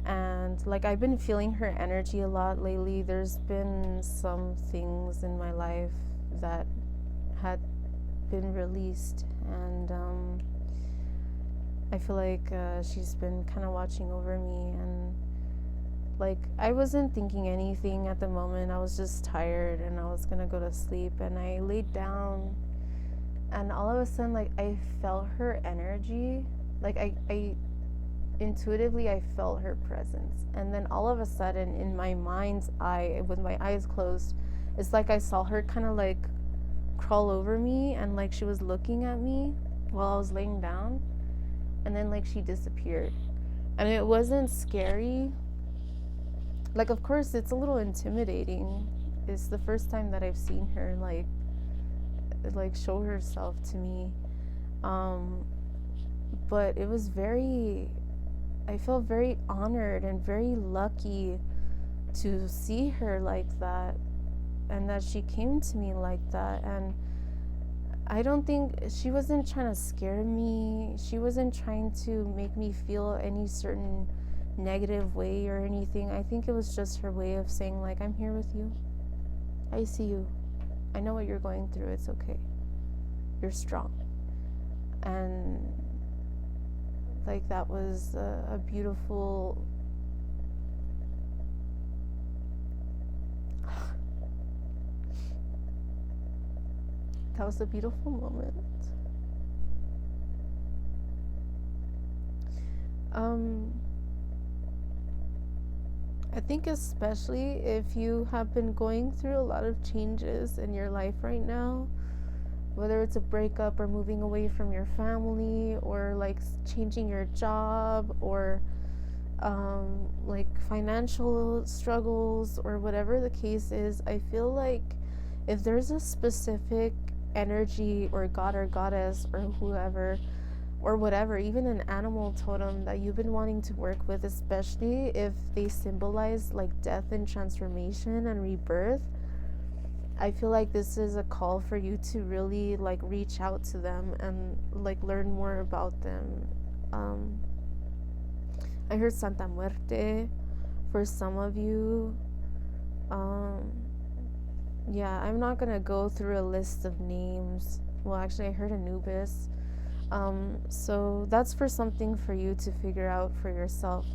And like, I've been feeling her energy a lot lately. There's been some things in my life that had been released, and I feel like she's been kind of watching over me. And like, I wasn't thinking anything at the moment. I was just tired and I was gonna go to sleep, and I laid down, and all of a sudden, like, I felt her energy. Like, I intuitively, I felt her presence. And then all of a sudden, in my mind's eye, with my eyes closed, it's like I saw her kind of like crawl over me, and like she was looking at me while I was laying down, and then like she disappeared. And it wasn't scary. Like, of course it's a little intimidating. It's the first time that I've seen her like show herself to me. But it was I felt very honored and very lucky to see her like that, and that she came to me like that. And I don't think she wasn't trying to scare me. She wasn't trying to make me feel any certain negative way or anything. I think it was just her way of saying, like, I'm here with you. I see you. I know what you're going through. It's okay. You're strong. And like, that was a beautiful that was a beautiful moment. I think especially if you have been going through a lot of changes in your life right now, whether it's a breakup or moving away from your family, or like changing your job, or like financial struggles, or whatever the case is, I feel like if there's a specific energy or god or goddess or whoever or whatever, even an animal totem that you've been wanting to work with, especially if they symbolize like death and transformation and rebirth, I feel like this is a call for you to really like reach out to them and like learn more about them. I heard Santa Muerte for some of you. Yeah, I'm not gonna go through a list of names. Well, actually, I heard Anubis. So that's for something for you to figure out for yourself.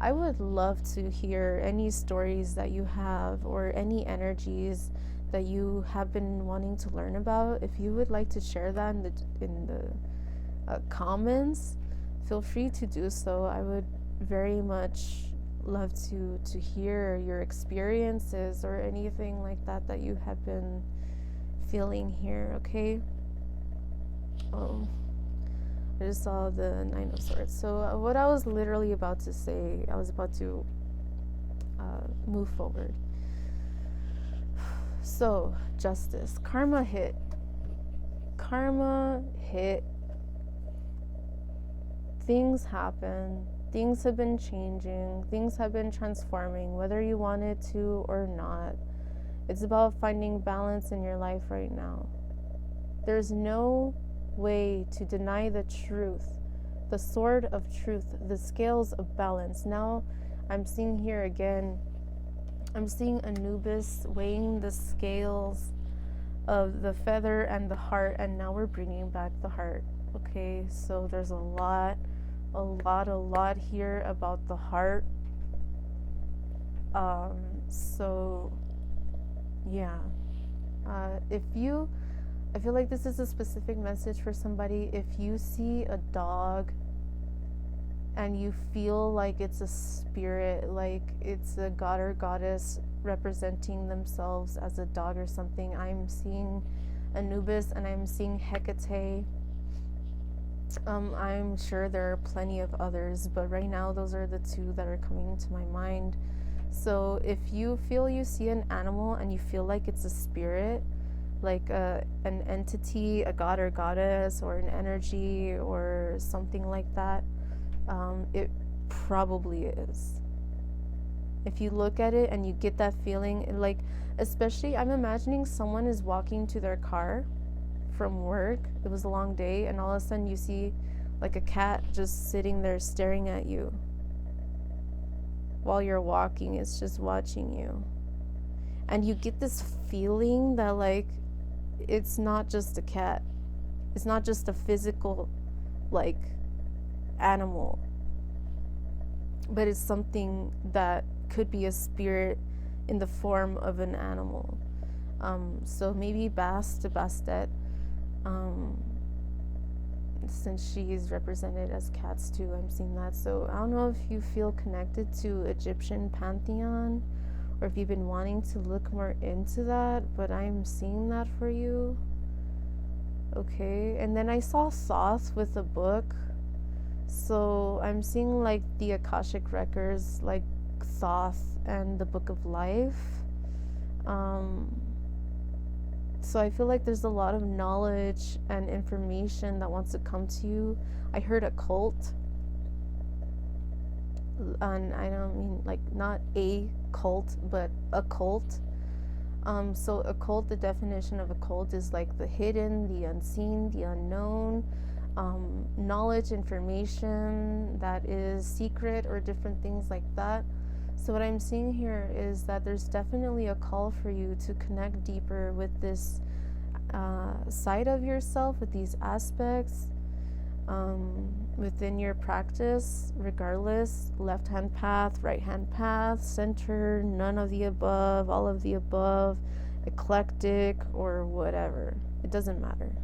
I would love to hear any stories that you have, or any energies that you have been wanting to learn about. If you would like to share that in the comments, feel free to do so. I would very much love to hear your experiences or anything like that that you have been feeling here. Okay. I just saw the Nine of Swords. So what I was literally about to say, I was about to move forward. So, justice. Karma hit. Things happen. Things have been changing. Things have been transforming, whether you wanted to or not. It's about finding balance in your life right now. There's no way to deny the truth, the sword of truth, the scales of balance. Now I'm seeing here again, I'm seeing Anubis weighing the scales of the feather and the heart, and now we're bringing back the heart. Okay, so there's a lot here about the heart. So yeah, I feel like this is a specific message for somebody. If you see a dog and you feel like it's a spirit, like it's a god or goddess representing themselves as a dog or something, I'm seeing Anubis and I'm seeing Hecate. I'm sure there are plenty of others, but right now those are the two that are coming to my mind. So if you feel you see an animal and you feel like it's a spirit, like an entity, a god or goddess, or an energy or something like that, it probably is. If you look at it and you get that feeling, like, especially I'm imagining someone is walking to their car from work. It was a long day, and all of a sudden you see like a cat just sitting there staring at you while you're walking. It's just watching you. And you get this feeling that, like, it's not just a cat. It's not just a physical, like, animal, but it's something that could be a spirit in the form of an animal. So maybe Bastet, since she is represented as cats too, I'm seeing that. So I don't know if you feel connected to Egyptian pantheon, or if you've been wanting to look more into that, but I'm seeing that for you. Okay, and then I saw Thoth with a book. So I'm seeing like the Akashic records, like Thoth and the Book of Life. So I feel like there's a lot of knowledge and information that wants to come to you. I heard a cult, and I don't mean like not a cult, but a cult. So a cult, the definition of a cult is like the hidden, the unseen, the unknown, knowledge, information that is secret, or different things like that. So what I'm seeing here is that there's definitely a call for you to connect deeper with this side of yourself, with these aspects within your practice, regardless, left hand path, right hand path, center, none of the above, all of the above, eclectic, or whatever. It doesn't matter.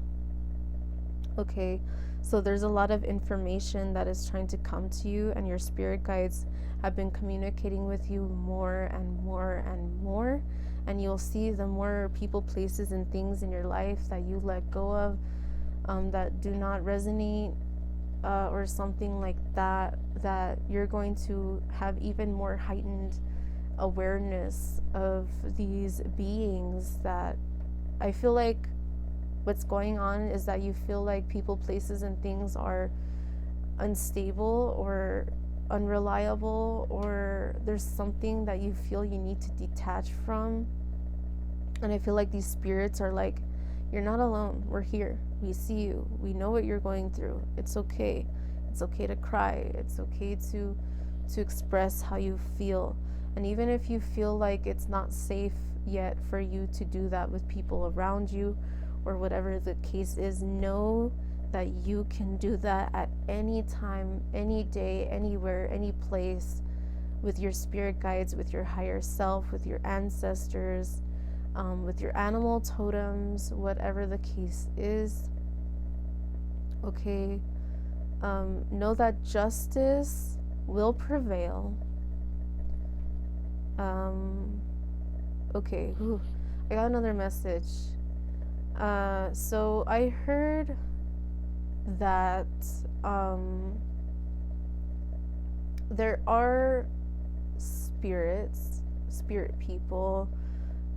Okay, so there's a lot of information that is trying to come to you, and your spirit guides have been communicating with you more and more and more. And you'll see the more people, places, and things in your life that you let go of, that do not resonate, or something like that, that you're going to have even more heightened awareness of these beings. That I feel like what's going on is that you feel like people, places, and things are unstable or unreliable, or there's something that you feel you need to detach from. And I feel like these spirits are like, you're not alone. We're here. We see you. We know what you're going through. It's okay. It's okay to cry. It's okay to express how you feel. And even if you feel like it's not safe yet for you to do that with people around you, or whatever the case is, know that you can do that at any time, any day, anywhere, any place, with your spirit guides, with your higher self, with your ancestors, with your animal totems, whatever the case is. Okay, know that justice will prevail. Okay, I got another message. So I heard that there are spirits, spirit people,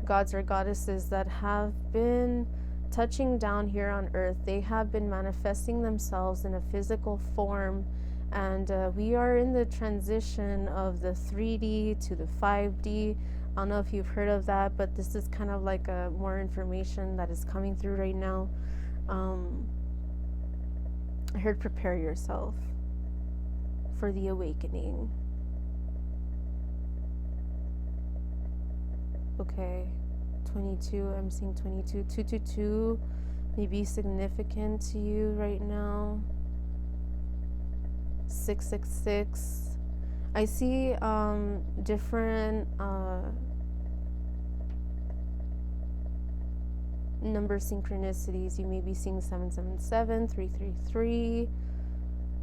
gods or goddesses that have been touching down here on earth. They have been manifesting themselves in a physical form, and we are in the transition of the 3D to the 5D. I don't know if you've heard of that, but this is kind of like more information that is coming through right now. I heard prepare yourself for the awakening. Okay, 22, I'm seeing 22. 222 may be significant to you right now. 666. I see different number synchronicities. You may be seeing 777, 333,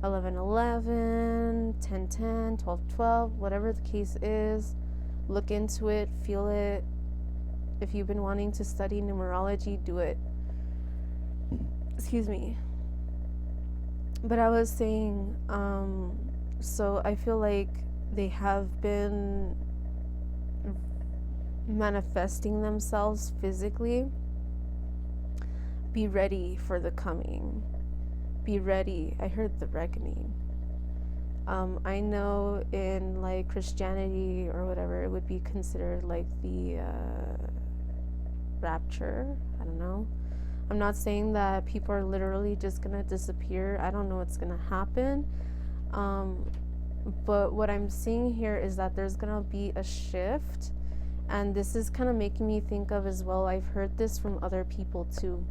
1111, 1010, 1212, whatever the case is. Look into it, feel it. If you've been wanting to study numerology, do it. Excuse me. But I was saying, so I feel like they have been manifesting themselves physically. Be ready for the coming. Be ready. I heard the reckoning. I know in like Christianity or whatever, it would be considered like the rapture. I don't know. I'm not saying that people are literally just gonna disappear. I don't know what's gonna happen. But what I'm seeing here is that there's gonna be a shift, and this is kind of making me think of as well. I've heard this from other people too.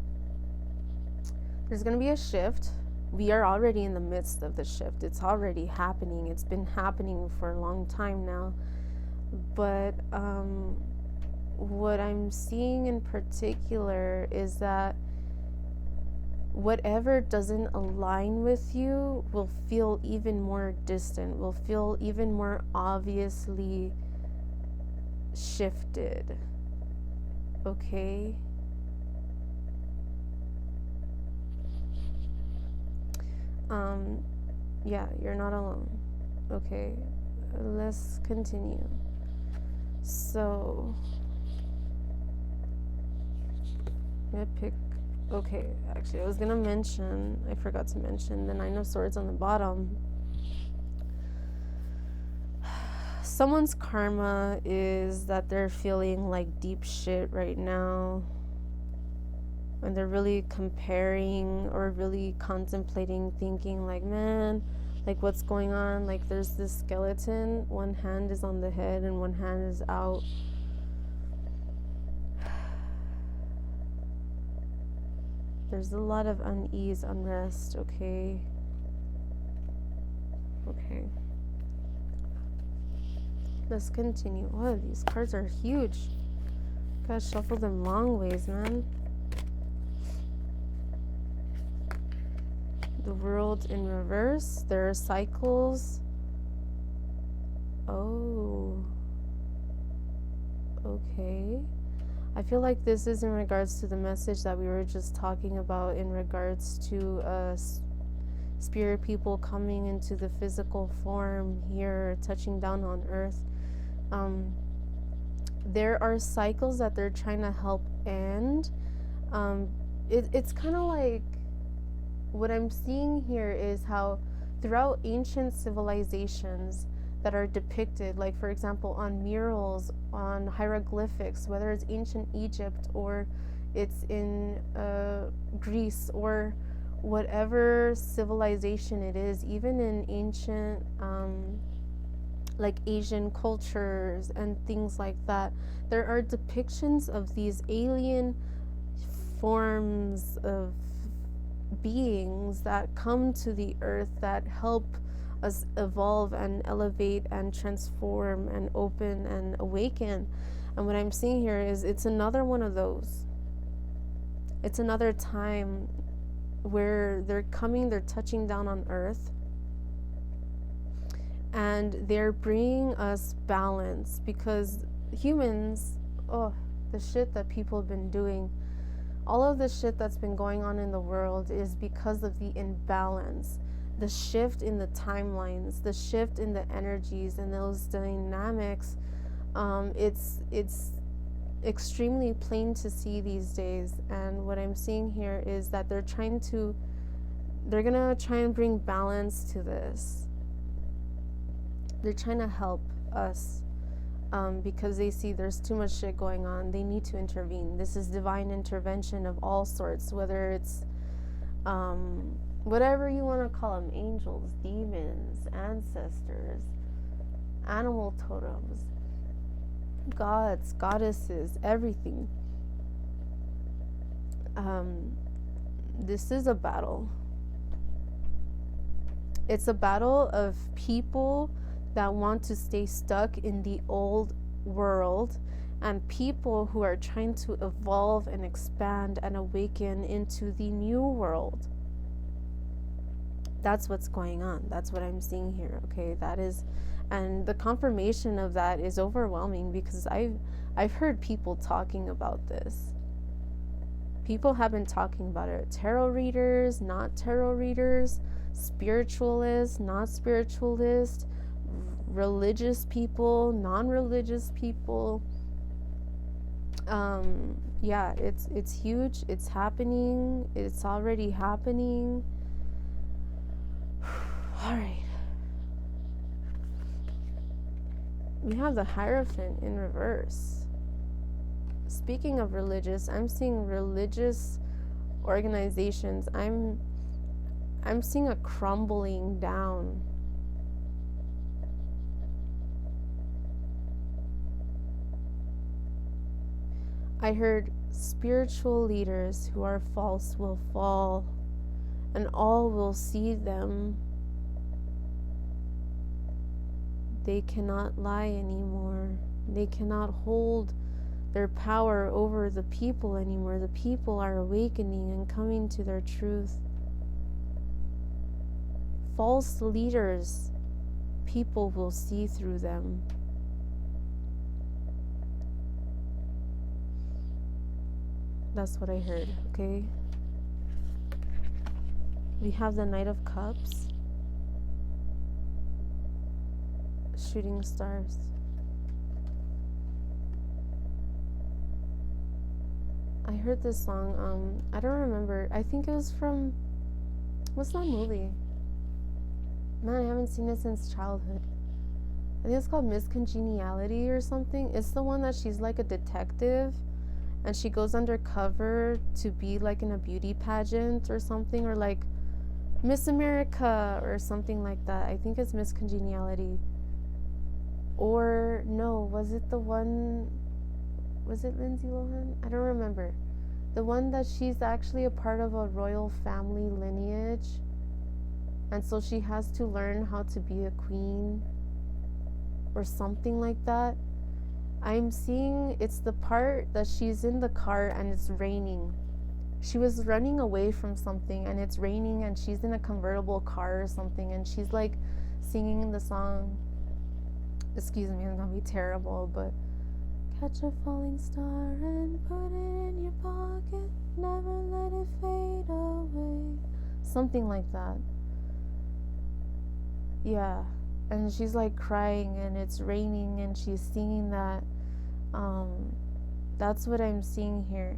There's gonna be a shift. We are already in the midst of the shift. It's already happening. It's been happening for a long time now. But what I'm seeing in particular is that whatever doesn't align with you will feel even more distant, will feel even more obviously shifted. Okay? Yeah, you're not alone. Okay, let's continue. So, I'm gonna pick. Okay, actually, I was gonna mention, I forgot to mention the Nine of Swords on the bottom. Someone's karma is that they're feeling like deep shit right now, and they're really comparing or really contemplating, thinking like, man, like what's going on? Like there's this skeleton, one hand is on the head and one hand is out. There's a lot of unease, unrest, okay? Okay. Let's continue. Oh, these cards are huge. Gotta shuffle them long ways, man. The world in reverse. There are cycles. Oh. Okay. I feel like this is in regards to the message that we were just talking about in regards to spirit people coming into the physical form here, touching down on earth. There are cycles that they're trying to help end. It's kind of like what I'm seeing here is how throughout ancient civilizations that are depicted, like for example on murals, on hieroglyphics, whether it's ancient Egypt or it's in Greece or whatever civilization it is, even in ancient like Asian cultures and things like that, there are depictions of these alien forms of beings that come to the earth that help us evolve and elevate and transform and open and awaken. And what I'm seeing here is it's another one of those. It's another time where they're coming, they're touching down on earth, and they're bringing us balance, because humans, the shit that people have been doing, all of the shit that's been going on in the world is because of the imbalance, the shift in the timelines, the shift in the energies and those dynamics. It's extremely plain to see these days. And what I'm seeing here is that they're gonna try and bring balance to this. They're trying to help us. Because they see there's too much shit going on. They need to intervene. This is divine intervention of all sorts, whether it's whatever you want to call them, angels, demons, ancestors, animal totems, gods, goddesses, everything. This is a battle. It's a battle of people that want to stay stuck in the old world and people who are trying to evolve and expand and awaken into the new world. That's what's going on. That's what I'm seeing here. Okay, that is, and the confirmation of that is overwhelming, because I've heard people talking about this. People have been talking about it. Tarot readers, not tarot readers, spiritualists, not spiritualists, religious people, non-religious people. Yeah, it's huge. It's happening. It's already happening. All right. We have the Hierophant in reverse. Speaking of religious, I'm seeing religious organizations. I'm seeing a crumbling down. I heard spiritual leaders who are false will fall, and all will see them. They cannot lie anymore. They cannot hold their power over the people anymore. The people are awakening and coming to their truth. False leaders, people will see through them. That's what I heard, okay? We have the Knight of Cups. Shooting stars. I heard this song, I don't remember. I think it was from, what's that movie? Man, I haven't seen it since childhood. I think it's called Miss Congeniality or something. It's the one that she's like a detective and she goes undercover to be like in a beauty pageant or something, or like Miss America or something like that. I think it's Miss Congeniality. Or no, was it the one, was it Lindsay Lohan? I don't remember. The one that she's actually a part of a royal family lineage, and so she has to learn how to be a queen or something like that. I'm seeing it's the part that she's in the car and it's raining. She was running away from something and it's raining and she's in a convertible car or something, and she's like singing the song. Excuse me, it's gonna be terrible, but catch a falling star and put it in your pocket, never let it fade away. Something like that. Yeah. And she's like crying and it's raining and she's singing that. That's what I'm seeing here.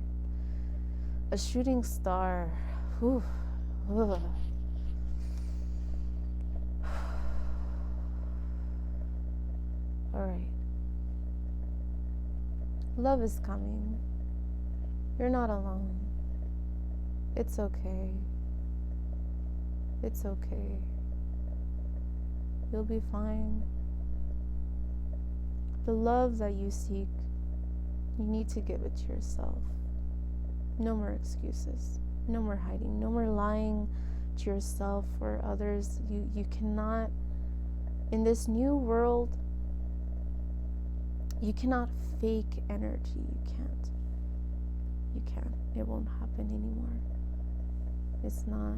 A shooting star. Whew. Ugh. All right. Love is coming. You're not alone. It's okay. It's okay. You'll be fine. The love that you seek, you need to give it to yourself. No more excuses. No more hiding. No more lying to yourself or others. You cannot, in this new world, you cannot fake energy. You can't. You can't. It won't happen anymore. It's not.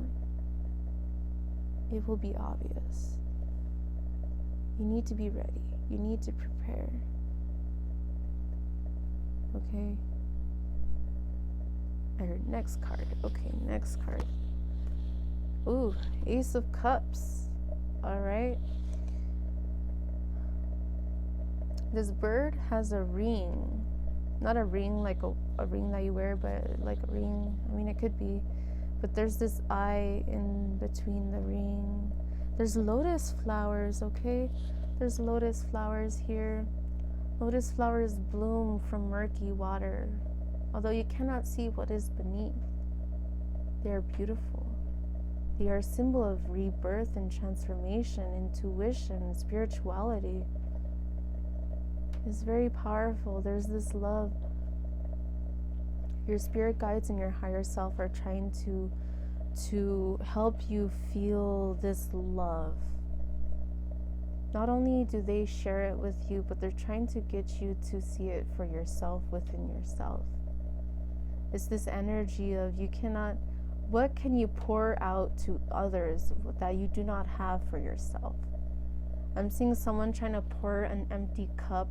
It will be obvious. You need to be ready. You need to prepare. Okay? I heard next card. Okay, next card. Ooh, Ace of Cups. Alright. This bird has a ring. Not a ring like a ring that you wear, but like a ring. I mean, it could be. But there's this eye in between the ring. There's lotus flowers, okay? There's lotus flowers here. Lotus flowers bloom from murky water. Although you cannot see what is beneath, they are beautiful. They are a symbol of rebirth and transformation, intuition, spirituality. It's very powerful. There's this love. Your spirit guides and your higher self are trying to help you feel this love. Not only do they share it with you, but they're trying to get you to see it for yourself within yourself. It's this energy of what can you pour out to others that you do not have for yourself? I'm seeing someone trying to pour an empty cup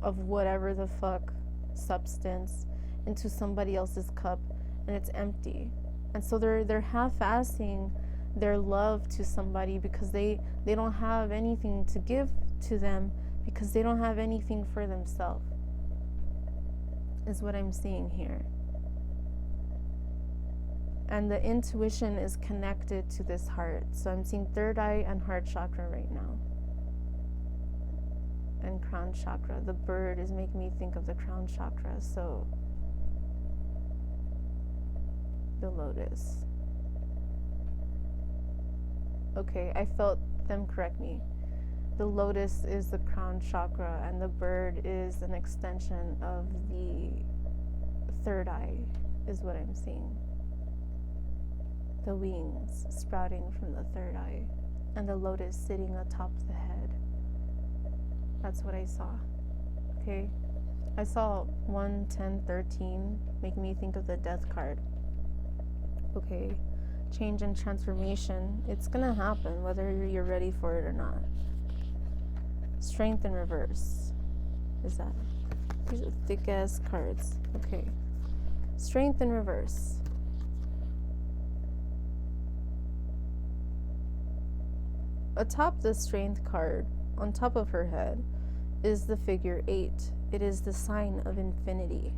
of whatever the fuck substance into somebody else's cup, and it's empty. And so they're half-assing their love to somebody because they don't have anything to give to them, because they don't have anything for themselves, is what I'm seeing here. And the intuition is connected to this heart. So I'm seeing third eye and heart chakra right now. and crown chakra. The bird is making me think of the crown chakra. So the lotus. Okay, I felt them correct me. The lotus is the crown chakra, and the bird is an extension of the third eye, is what I'm seeing. The wings sprouting from the third eye, and the lotus sitting atop the head. That's what I saw. Okay? I saw 1, 10, 13, making me think of the death card. Okay? Change and transformation. It's gonna happen, whether you're ready for it or not. Strength in reverse. Is that? These are thick ass cards. Okay. Strength in reverse. Atop the strength card, on top of her head, is the figure 8. It is the sign of infinity.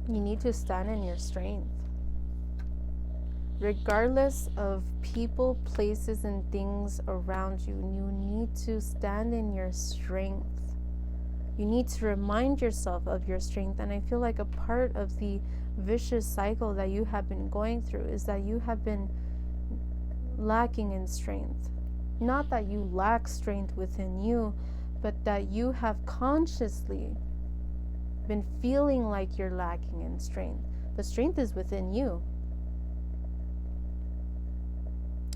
You need to stand in your strength. Regardless of people, places, and things around you, you need to stand in your strength. You need to remind yourself of your strength. And I feel like a part of the vicious cycle that you have been going through is that you have been lacking in strength. Not that you lack strength within you, but that you have consciously been feeling like you're lacking in strength. The strength is within you.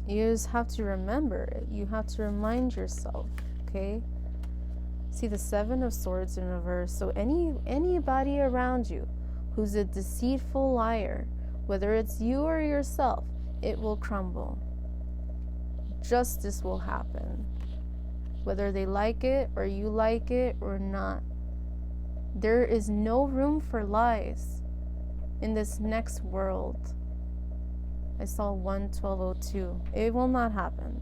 You just have to remember it. You have to remind yourself, okay? See the 7 of Swords in reverse. So anybody around you who's a deceitful liar, whether it's you or yourself, it will crumble. Justice will happen. Whether they like it or you like it or not. There is no room for lies in this next world. I saw 1:12:02. It will not happen.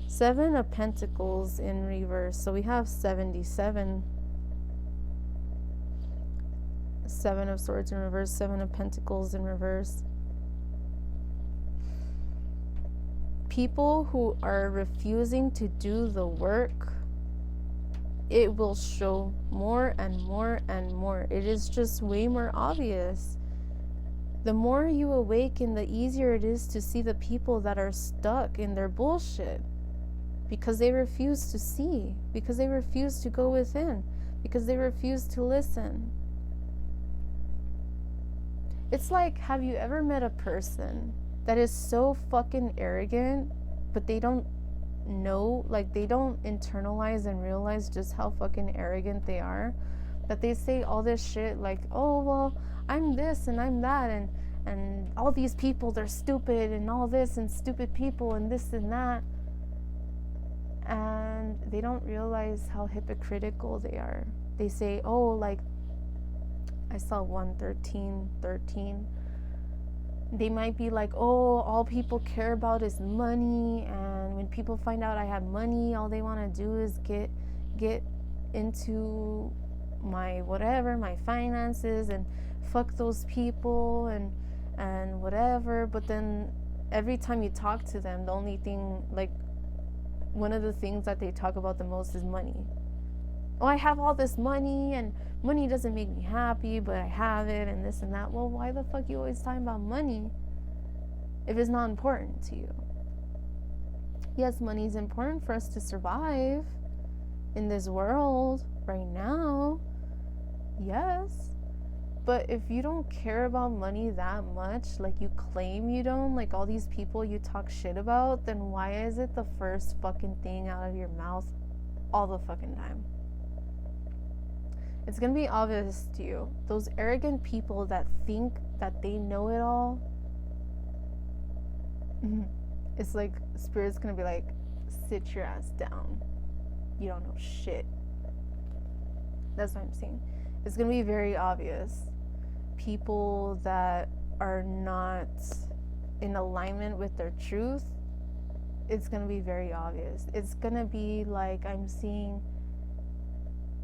7 of Pentacles in reverse. So we have 77. 7 of Swords in reverse. 7 of Pentacles in reverse. People who are refusing to do the work, it will show more and more and more. It is just way more obvious. The more you awaken, the easier it is to see the people that are stuck in their bullshit. Because they refuse to see. Because they refuse to go within. Because they refuse to listen. It's like, have you ever met a person that is so fucking arrogant, but they don't know, like they don't internalize and realize just how fucking arrogant they are, that they say all this shit like, oh well, I'm this and I'm that, and all these people, they're stupid, and all this, and stupid people, and this and that, and they don't realize how hypocritical they are. They say, oh, like I saw 1:13:13. They might be like, oh, all people care about is money, and when people find out I have money, all they want to do is get into my whatever, my finances, and fuck those people and whatever. But then every time you talk to them, the only thing, like one of the things that they talk about the most is money. Oh, I have all this money, and money doesn't make me happy, but I have it, and this and that. Well, why the fuck you always talking about money if it's not important to you? Yes, money is important for us to survive in this world right now. Yes. But if you don't care about money that much, like you claim you don't, like all these people you talk shit about, then why is it the first fucking thing out of your mouth all the fucking time? It's going to be obvious to you. Those arrogant people that think that they know it all, it's like Spirit's going to be like, sit your ass down. You don't know shit. That's what I'm saying. It's going to be very obvious. People that are not in alignment with their truth, it's going to be very obvious. It's going to be like I'm seeing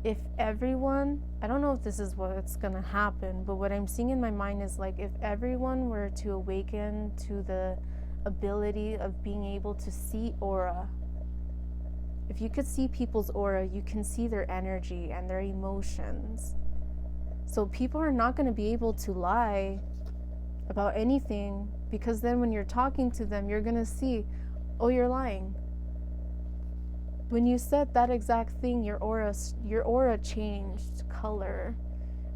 if everyone, I don't know if this is what's gonna happen, but what I'm seeing in my mind is like if everyone were to awaken to the ability of being able to see aura. If you could see people's aura, you can see their energy and their emotions. So people are not going to be able to lie about anything, because then when you're talking to them, you're going to see, oh, you're lying. When you said that exact thing, your aura changed color.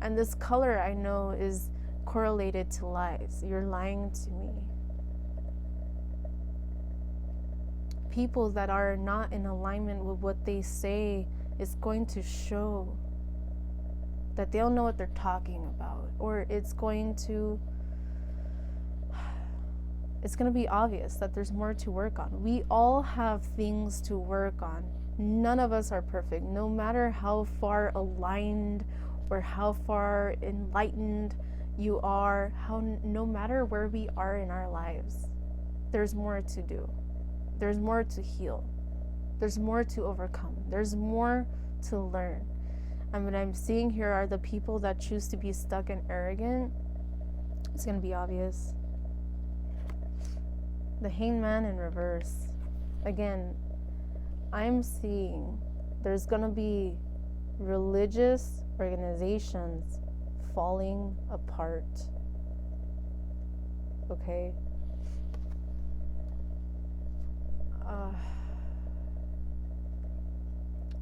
And this color, I know, is correlated to lies. You're lying to me. People that are not in alignment with what they say is going to show that they don't know what they're talking about, or it's going to be obvious that there's more to work on. We all have things to work on. None of us are perfect, no matter how far aligned or how far enlightened you are, no matter where we are in our lives, there's more to do. There's more to heal. There's more to overcome. There's more to learn. And what I'm seeing here are the people that choose to be stuck and arrogant. It's going to be obvious. The Hangman in reverse. Again, I'm seeing there's going to be religious organizations falling apart. Okay?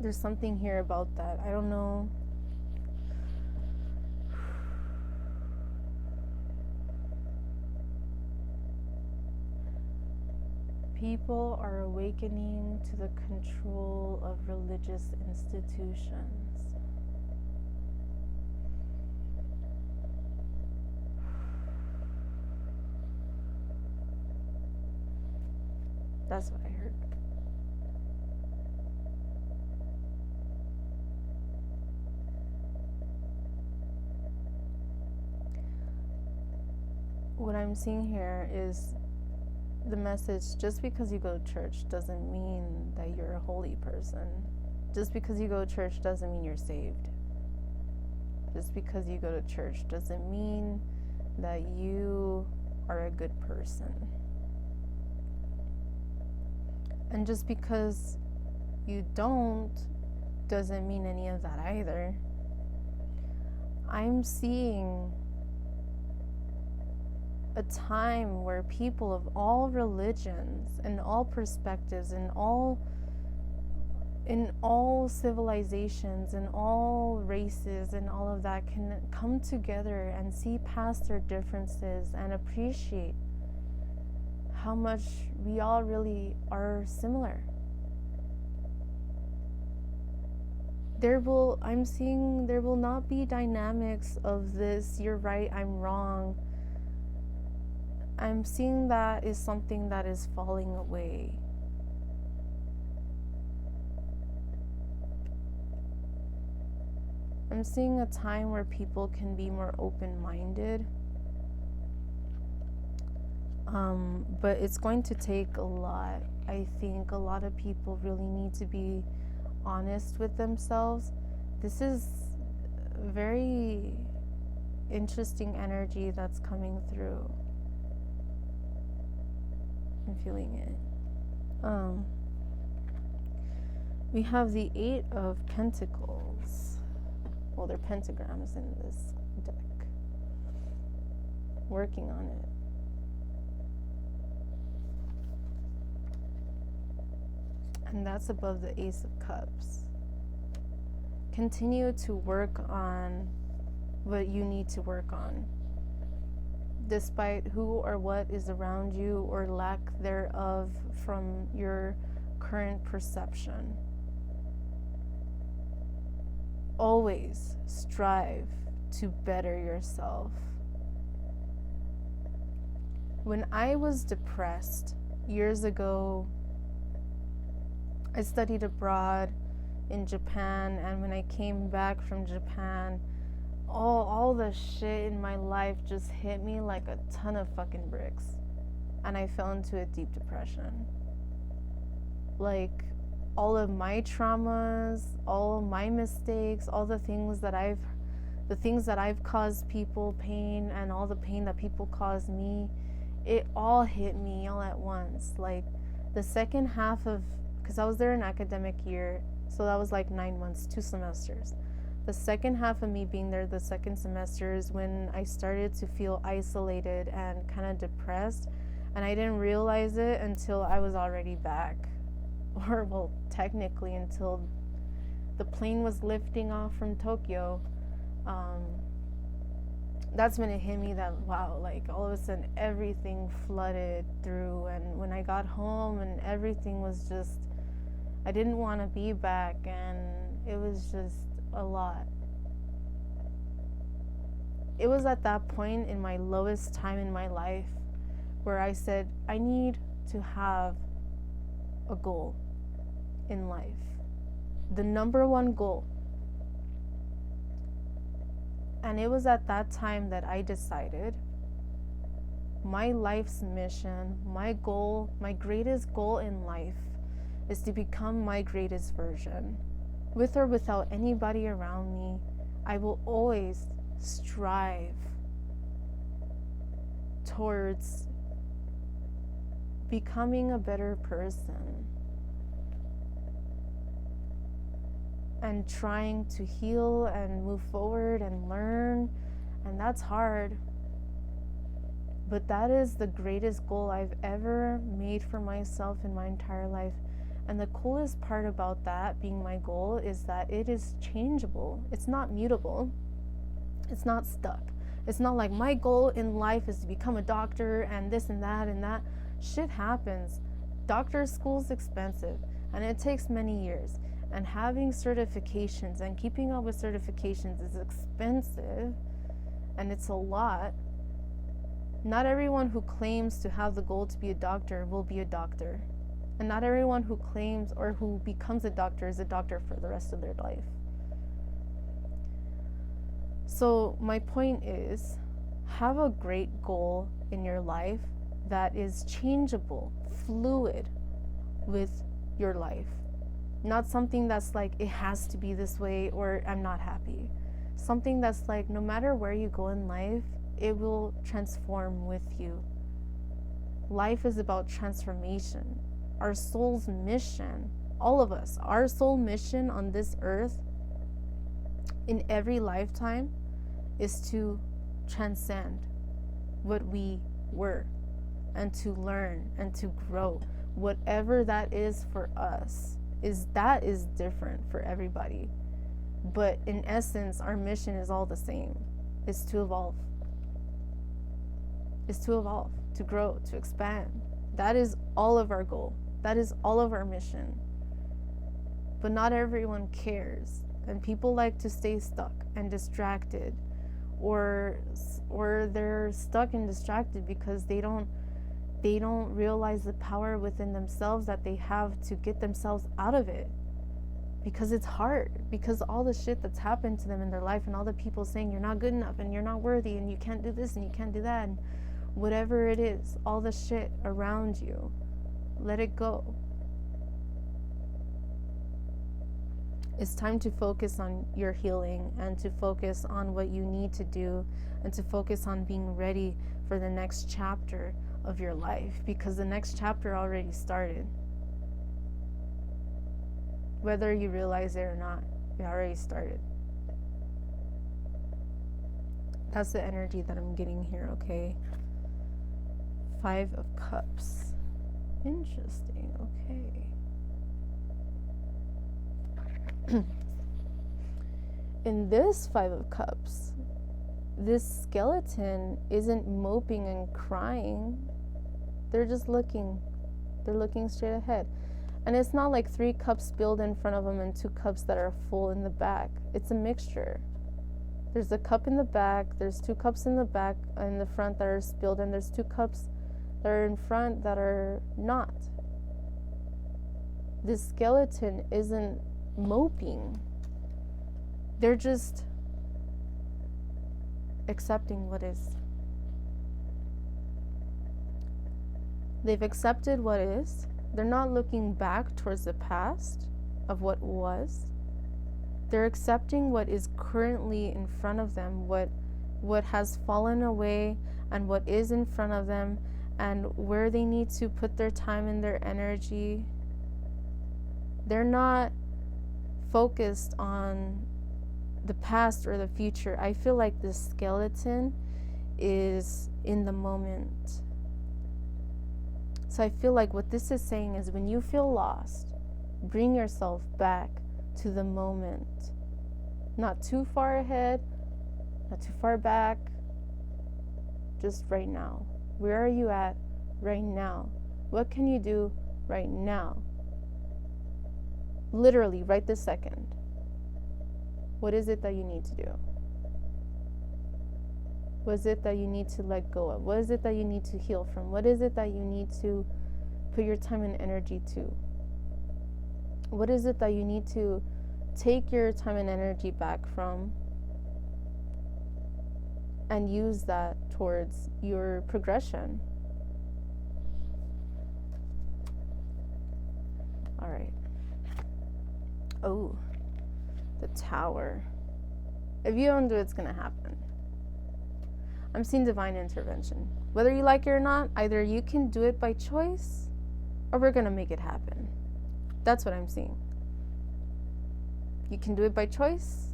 There's something here about that. I don't know. People are awakening to the control of religious institutions. That's what I heard. What I'm seeing here is the message: just because you go to church doesn't mean that you're a holy person. Just because you go to church doesn't mean you're saved. Just because you go to church doesn't mean that you are a good person. And just because you don't doesn't mean any of that either. I'm seeing a time where people of all religions and all perspectives and in all civilizations and all races and all of that can come together and see past their differences and appreciate how much we all really are similar. I'm seeing there will not be dynamics of this, you're right, I'm wrong. I'm seeing that is something that is falling away. I'm seeing a time where people can be more open-minded. But it's going to take a lot. I think a lot of people really need to be honest with themselves. This is very interesting energy that's coming through. I'm feeling it. We have the 8 of Pentacles. Well, they're pentagrams in this deck. Working on it. And that's above the Ace of Cups. Continue to work on what you need to work on, despite who or what is around you or lack thereof from your current perception. Always strive to better yourself. When I was depressed years ago, I studied abroad in Japan, and when I came back from Japan, all the shit in my life just hit me like a ton of fucking bricks, and I fell into a deep depression. Like, all of my traumas, all of my mistakes, all the things that I've caused people pain, and all the pain that people caused me, it all hit me all at once. Like the second half of, because I was there an academic year, so that was like 9 months, 2 semesters. The second half of me being there, the second semester, is when I started to feel isolated and kind of depressed, and I didn't realize it until I was already back. Or, well, technically until the plane was lifting off from Tokyo. That's when it hit me that, wow, like all of a sudden everything flooded through, and when I got home and everything was just, I didn't want to be back, and it was just a lot. It was at that point in my lowest time in my life where I said, I need to have a goal in life. The number one goal. And it was at that time that I decided my life's mission, my goal, my greatest goal in life is to become my greatest version. With or without anybody around me, I will always strive towards becoming a better person and trying to heal and move forward and learn. And that's hard, but that is the greatest goal I've ever made for myself in my entire life. And the coolest part about that being my goal is that it is changeable. It's not mutable. It's not stuck. It's not like my goal in life is to become a doctor and this and that and that. Shit happens. Doctor school's expensive and it takes many years. And having certifications and keeping up with certifications is expensive, and it's a lot. Not everyone who claims to have the goal to be a doctor will be a doctor. And not everyone who claims or who becomes a doctor is a doctor for the rest of their life. So my point is, have a great goal in your life that is changeable, fluid with your life. Not something that's like, it has to be this way or I'm not happy. Something that's like, no matter where you go in life, it will transform with you. Life is about transformation. Our soul's mission, all of us, our soul mission on this earth in every lifetime is to transcend what we were and to learn and to grow. Whatever that is for us, that is different for everybody. But in essence, our mission is all the same. It's to evolve. It's to evolve, to grow, to expand. That is all of our goal. That is all of our mission. But not everyone cares. And people like to stay stuck and distracted, or they're stuck and distracted because they don't realize the power within themselves that they have to get themselves out of it. Because it's hard, because all the shit that's happened to them in their life and all the people saying you're not good enough and you're not worthy and you can't do this and you can't do that, and whatever it is, all the shit around you, let it go. It's time to focus on your healing and to focus on what you need to do and to focus on being ready for the next chapter of your life, because the next chapter already started. Whether you realize it or not, it already started. That's the energy that I'm getting here, okay? 5 of Cups. Interesting, okay. In this 5 of Cups, this skeleton isn't moping and crying. They're just looking. They're looking straight ahead. And it's not like 3 cups spilled in front of them and 2 cups that are full in the back. It's a mixture. There's a cup in the back, there's 2 cups in the back and the front that are spilled, and there's 2 cups that are in front that are not. This skeleton isn't moping. They're just accepting what is. They've accepted what is, They're not looking back towards the past of what was. They're accepting what is currently in front of them, what has fallen away and what is in front of them, and where they need to put their time and their energy. They're not focused on the past or the future. I feel like this skeleton is in the moment. So I feel like what this is saying is when you feel lost, bring yourself back to the moment. Not too far ahead, not too far back, just right now. Where are you at right now? What can you do right now? Literally, right this second. What is it that you need to do? What is it that you need to let go of? What is it that you need to heal from? What is it that you need to put your time and energy to? What is it that you need to take your time and energy back from and use that towards your progression? All right. Oh, the Tower. If you don't do it, it's going to happen. I'm seeing divine intervention. Whether you like it or not, either you can do it by choice or we're going to make it happen. That's what I'm seeing. You can do it by choice.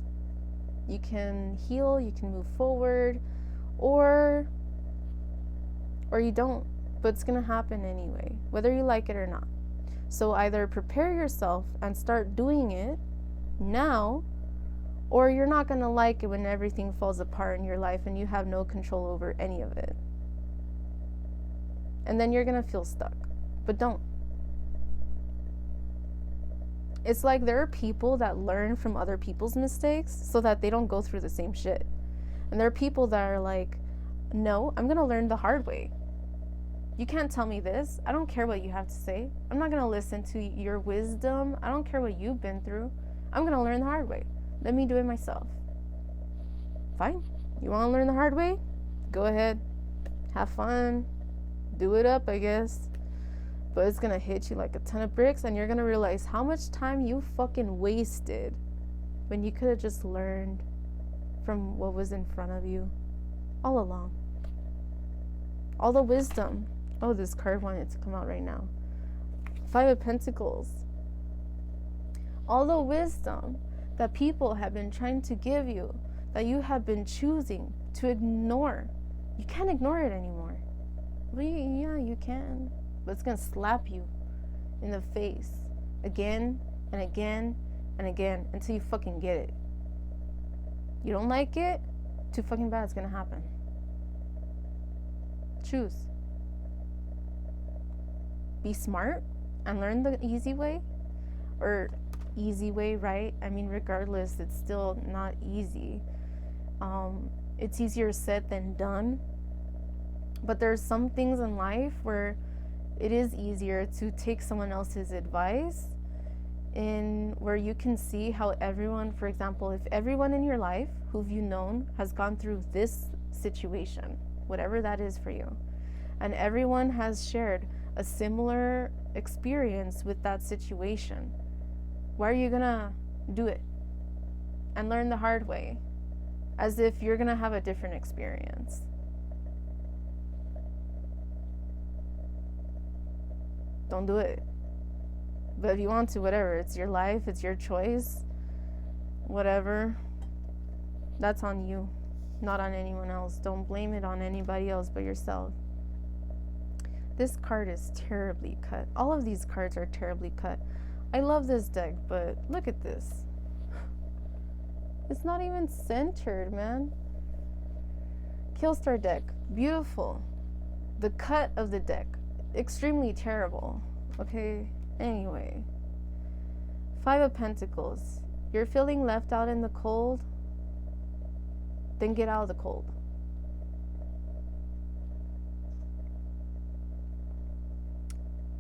You can heal, you can move forward, or you don't, but it's going to happen anyway, whether you like it or not. So either prepare yourself and start doing it now, or you're not going to like it when everything falls apart in your life and you have no control over any of it. And then you're going to feel stuck. But don't. It's like there are people that learn from other people's mistakes so that they don't go through the same shit. And there are people that are like, no, I'm going to learn the hard way. You can't tell me this. I don't care what you have to say. I'm not going to listen to your wisdom. I don't care what you've been through. I'm going to learn the hard way. Let me do it myself. Fine. You want to learn the hard way? Go ahead. Have fun. Do it up, I guess. But it's going to hit you like a ton of bricks, and you're going to realize how much time you fucking wasted when you could have just learned from what was in front of you all along. All the wisdom. Oh, this card wanted to come out right now. 5 of Pentacles. All the wisdom that people have been trying to give you, that you have been choosing to ignore. You can't ignore it anymore. Well, yeah, you can. But it's going to slap you in the face again and again and again until you fucking get it. You don't like it? Too fucking bad it's going to happen. Choose. Be smart and learn the easy way, or easy way, right? I mean, regardless, it's still not easy. It's easier said than done. But there's some things in life where it is easier to take someone else's advice, in where you can see how everyone, for example, if everyone in your life who've you known has gone through this situation, whatever that is for you, and everyone has shared a similar experience with that situation, why are you gonna do it and learn the hard way as if you're gonna have a different experience? Don't do it. But if you want to, whatever, it's your life, it's your choice, whatever, that's on you, not on anyone else. Don't blame it on anybody else but yourself. This card is terribly cut. All of these cards are terribly cut. I love this deck, but look at this. It's not even centered, man. Killstar deck, beautiful. The cut of the deck, extremely terrible. Okay, anyway. 5 of Pentacles. You're feeling left out in the cold? Then get out of the cold.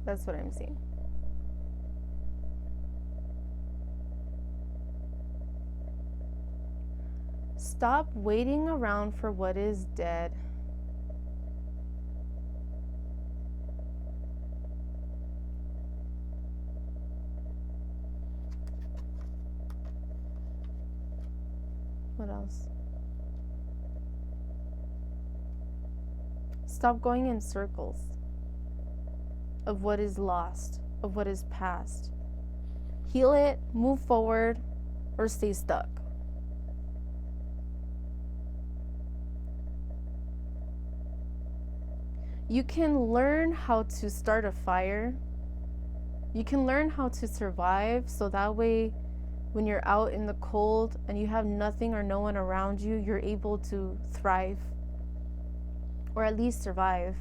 That's what I'm seeing. Stop waiting around for what is dead. What else? Stop going in circles of what is lost, of what is past. Heal it, move forward, or stay stuck. You can learn how to start a fire. You can learn how to survive, so that way when you're out in the cold and you have nothing or no one around you, you're able to thrive or at least survive.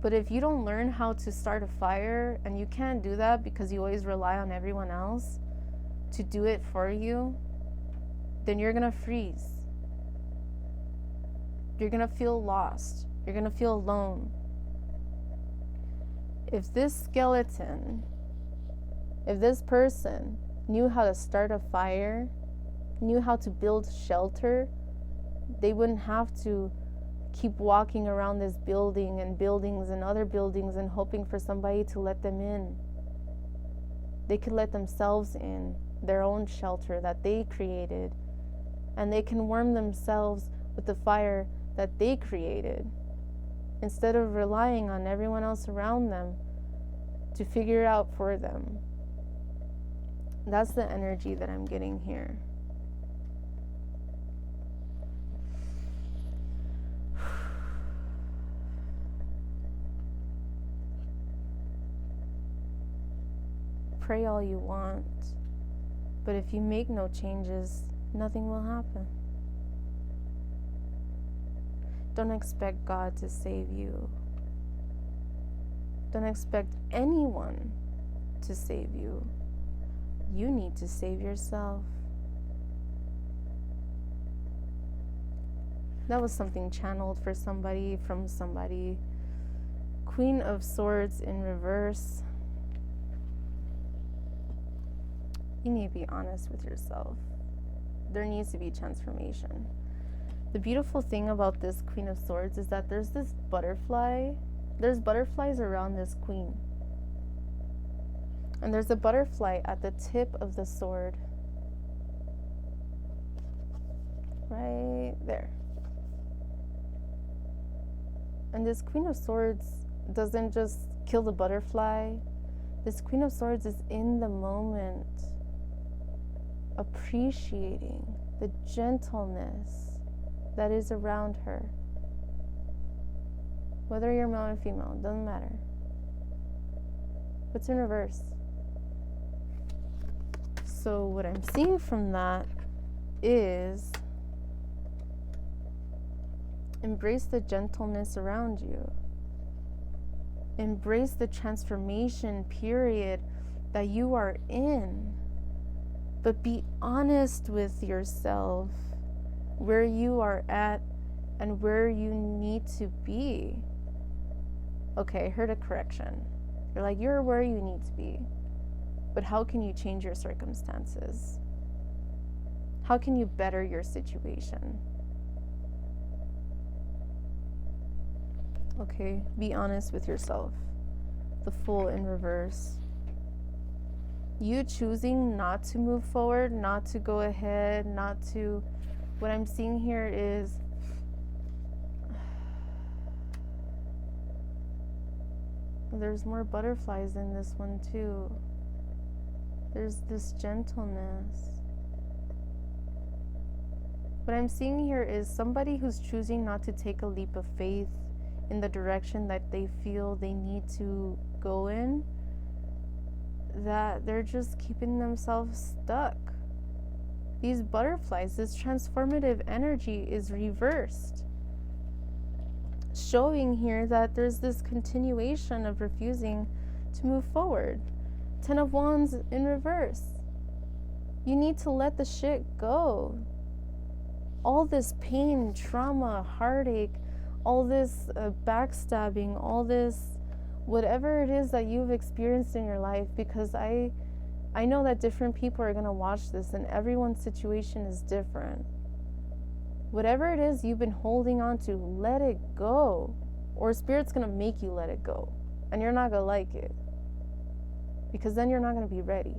But if you don't learn how to start a fire, and you can't do that because you always rely on everyone else to do it for you, then you're gonna freeze. You're gonna feel lost. You're gonna feel alone. If this skeleton, if this person knew how to start a fire, knew how to build shelter, they wouldn't have to keep walking around this building and buildings and other buildings and hoping for somebody to let them in. They could let themselves in, their own shelter that they created, and they can warm themselves with the fire that they created, instead of relying on everyone else around them to figure it out for them. That's the energy that I'm getting here. Pray all you want, but if you make no changes, nothing will happen. Don't expect God to save you. Don't expect anyone to save you. You need to save yourself. That was something channeled for somebody, from somebody. Queen of Swords in reverse. You need to be honest with yourself. There needs to be transformation. The beautiful thing about this Queen of Swords is that there's this butterfly. There's butterflies around this queen. And there's a butterfly at the tip of the sword. Right there. And this Queen of Swords doesn't just kill the butterfly. This Queen of Swords is in the moment, appreciating the gentleness that is around her. Whether you're male or female, it doesn't matter. What's in reverse? So what I'm seeing from that is embrace the gentleness around you. Embrace the transformation period that you are in. But be honest with yourself, where you are at and where you need to be. Okay, I heard a correction. You're like, you're where you need to be. But how can you change your circumstances? How can you better your situation? Okay, be honest with yourself. The Fool in reverse. You choosing not to move forward, not to go ahead, not to... What I'm seeing here is there's more butterflies in this one too. There's this gentleness. What I'm seeing here is somebody who's choosing not to take a leap of faith in the direction that they feel they need to go in, that they're just keeping themselves stuck. These butterflies, this transformative energy is reversed, showing here that there's this continuation of refusing to move forward. 10 of Wands in reverse. You need to let the shit go. All this pain, trauma, heartache, all this backstabbing, all this, whatever it is that you've experienced in your life, because I know that different people are going to watch this and everyone's situation is different. Whatever it is you've been holding on to, let it go. Or Spirit's going to make you let it go. And you're not going to like it. Because then you're not going to be ready.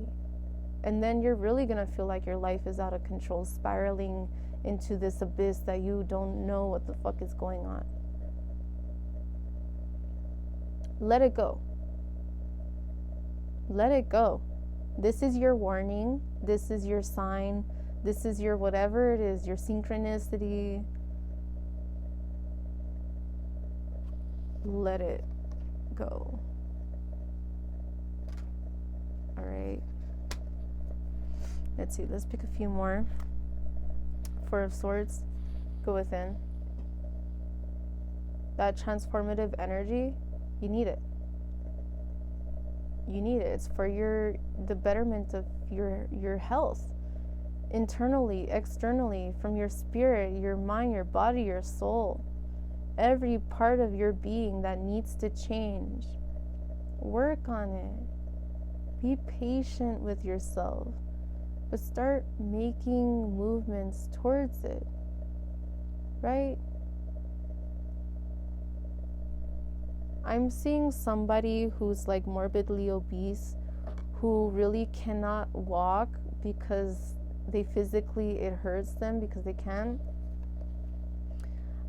And then you're really going to feel like your life is out of control, spiraling into this abyss that you don't know what the fuck is going on. Let it go. Let it go. This is your warning. This is your sign. This is your whatever it is, your synchronicity. Let it go. All right. Let's see. Let's pick a few more. Four of Swords. Go within. That transformative energy, you need it. You need it. It's for the betterment of your health. Internally, externally, from your spirit, your mind, your body, your soul. Every part of your being that needs to change. Work on it. Be patient with yourself. But start making movements towards it. Right? I'm seeing somebody who's like morbidly obese, who really cannot walk because it hurts them because they can't.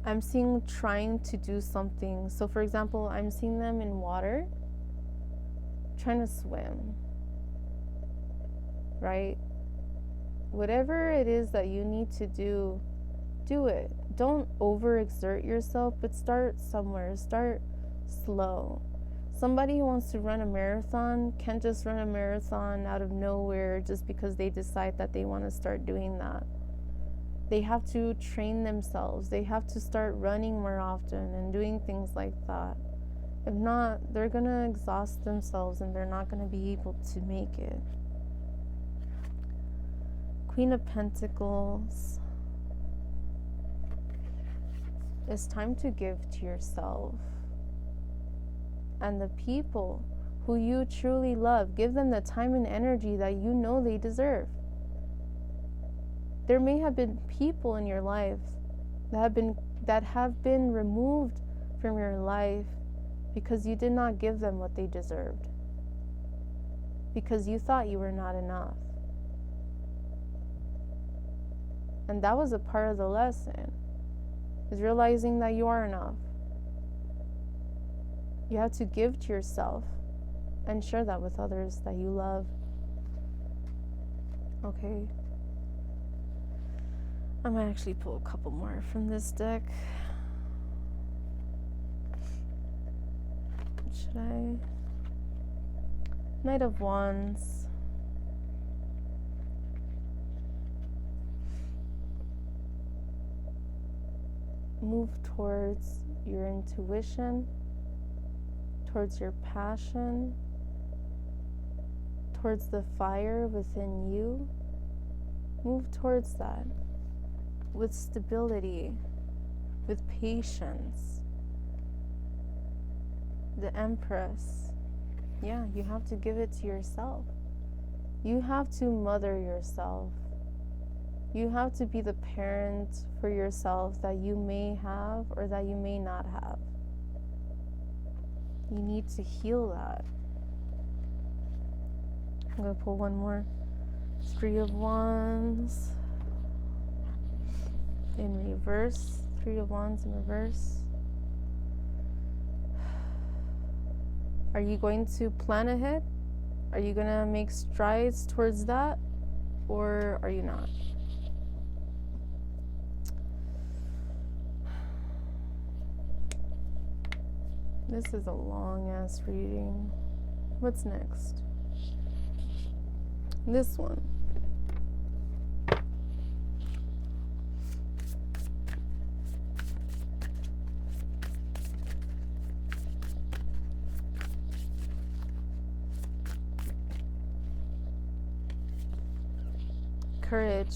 I'm seeing trying to do something. So for example, I'm seeing them in water, trying to swim, right? Whatever it is that you need to do, do it. Don't overexert yourself, but start somewhere. Start slow. Somebody who wants to run a marathon can't just run a marathon out of nowhere just because they decide that they want to start doing that. They have to train themselves. They have to start running more often and doing things like that. If not, they're going to exhaust themselves and they're not going to be able to make it. Queen of Pentacles. It's time to give to yourself and the people who you truly love. Give them the time and energy that you know they deserve. There may have been people in your life that have been removed from your life because you did not give them what they deserved. Because you thought you were not enough. And that was a part of the lesson, is realizing that you are enough. You have to give to yourself and share that with others that you love. Okay. I might actually pull a couple more from this deck. Should I? Knight of Wands. Move towards your intuition, towards your passion, towards the fire within you. Move towards that with stability, with patience. The Empress. Yeah, you have to give it to yourself. You have to mother yourself. You have to be the parent for yourself that you may have or that you may not have. You need to heal that. I'm going to pull one more. Three of Wands in reverse. Three of Wands in reverse. Are you going to plan ahead? Are you going to make strides towards that? Or are you not? This is a long ass reading. What's next? This one. Courage.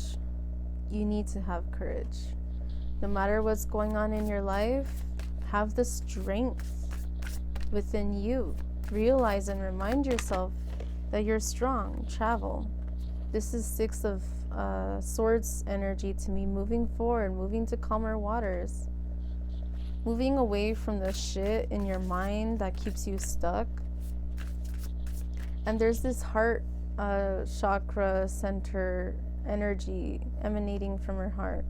You need to have courage. No matter what's going on in your life, have the strength within you. Realize and remind yourself that you're strong. Travel. This is Six of Swords energy to me. Moving forward, moving to calmer waters, moving away from the shit in your mind that keeps you stuck. And there's this heart chakra center energy emanating from her heart.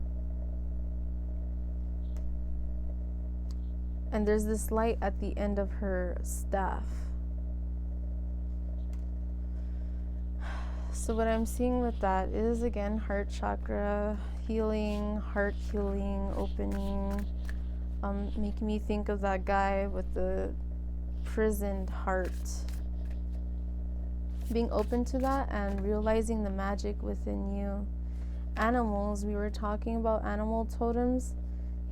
And there's this light at the end of her staff. So what I'm seeing with that is, again, heart chakra healing, heart healing, opening, making me think of that guy with the prisoned heart. Being open to that and realizing the magic within you. Animals, we were talking about animal totems.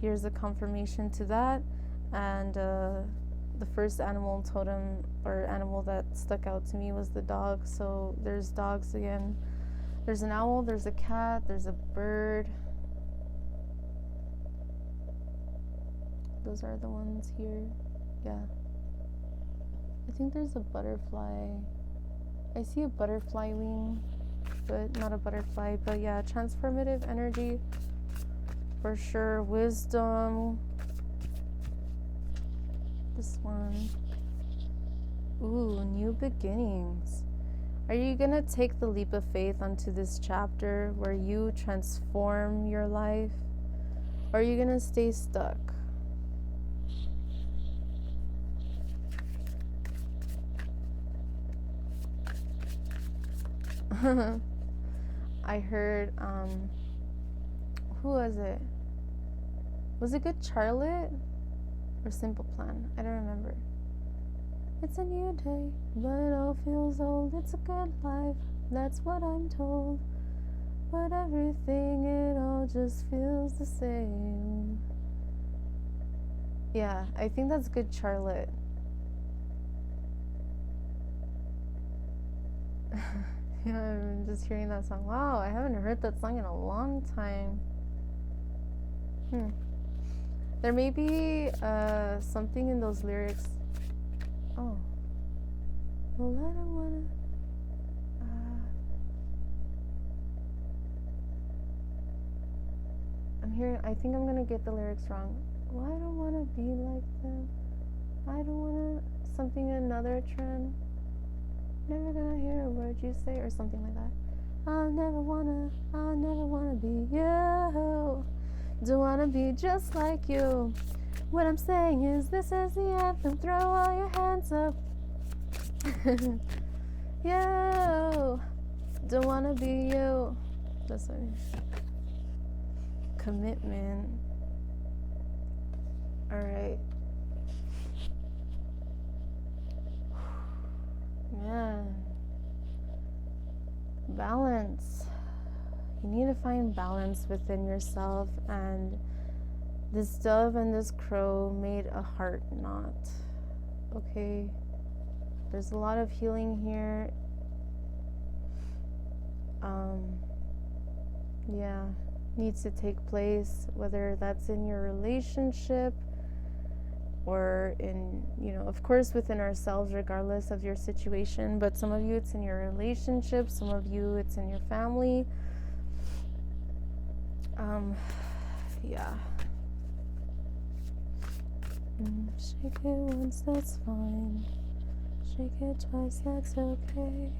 Here's a confirmation to that. And the first animal totem or animal that stuck out to me was the dog. So there's dogs again. There's an owl, there's a cat, there's a bird. Those are the ones here. Yeah. I think there's a butterfly. I see a butterfly wing, but not a butterfly. But yeah, transformative energy for sure. Wisdom. This one. Ooh, new beginnings. Are you gonna take the leap of faith onto this chapter where you transform your life? Or are you gonna stay stuck? I heard, who was it? Was it Good Charlotte or Simple Plan? I don't remember. It's a new day, but it all feels old. It's a good life, that's what I'm told. But everything, it all just feels the same. Yeah, I think that's Good Charlotte. Yeah, I'm just hearing that song. Wow, I haven't heard that song in a long time. There may be something in those lyrics. Oh. Well, I don't wanna. I'm hearing. I think I'm gonna get the lyrics wrong. Well, I don't wanna be like them. I don't wanna. Something another trend. Never gonna hear a word you say, or something like that. I'll never wanna be you. Don't wanna be just like you. What I'm saying is, this is the anthem. Throw all your hands up. You. Don't wanna be you. That's what I mean. Commitment. Alright. Man. Balance. You need to find balance within yourself, and this dove and this crow made a heart knot. Okay? There's a lot of healing here. Yeah, needs to take place, whether that's in your relationship or in, of course within ourselves, regardless of your situation. But some of you, it's in your relationship. Some of you, it's in your family. Yeah. Shake it once, that's fine. Shake it twice, that's okay.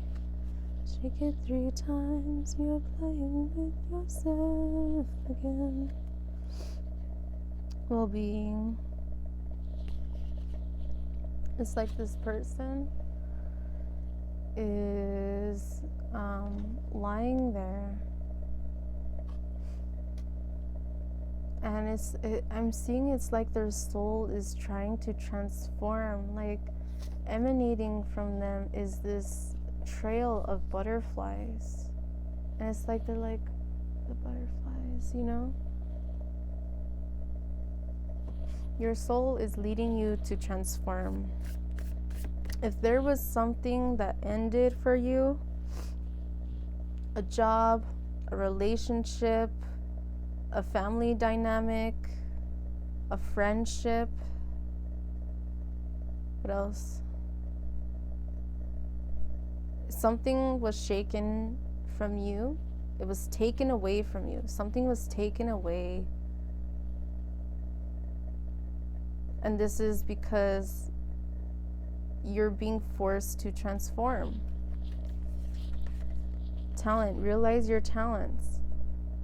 Shake it 3 times, you're playing with yourself again. Well-being. It's like this person is lying there, and I'm seeing it's like their soul is trying to transform. Like, emanating from them is this trail of butterflies, and it's like they're like the butterflies, Your soul is leading you to transform. If there was something that ended for you, a job, a relationship, a family dynamic, a friendship, what else? Something was shaken from you. It was taken away from you. Something was taken away. And this is because you're being forced to transform. talent. Realize your talents.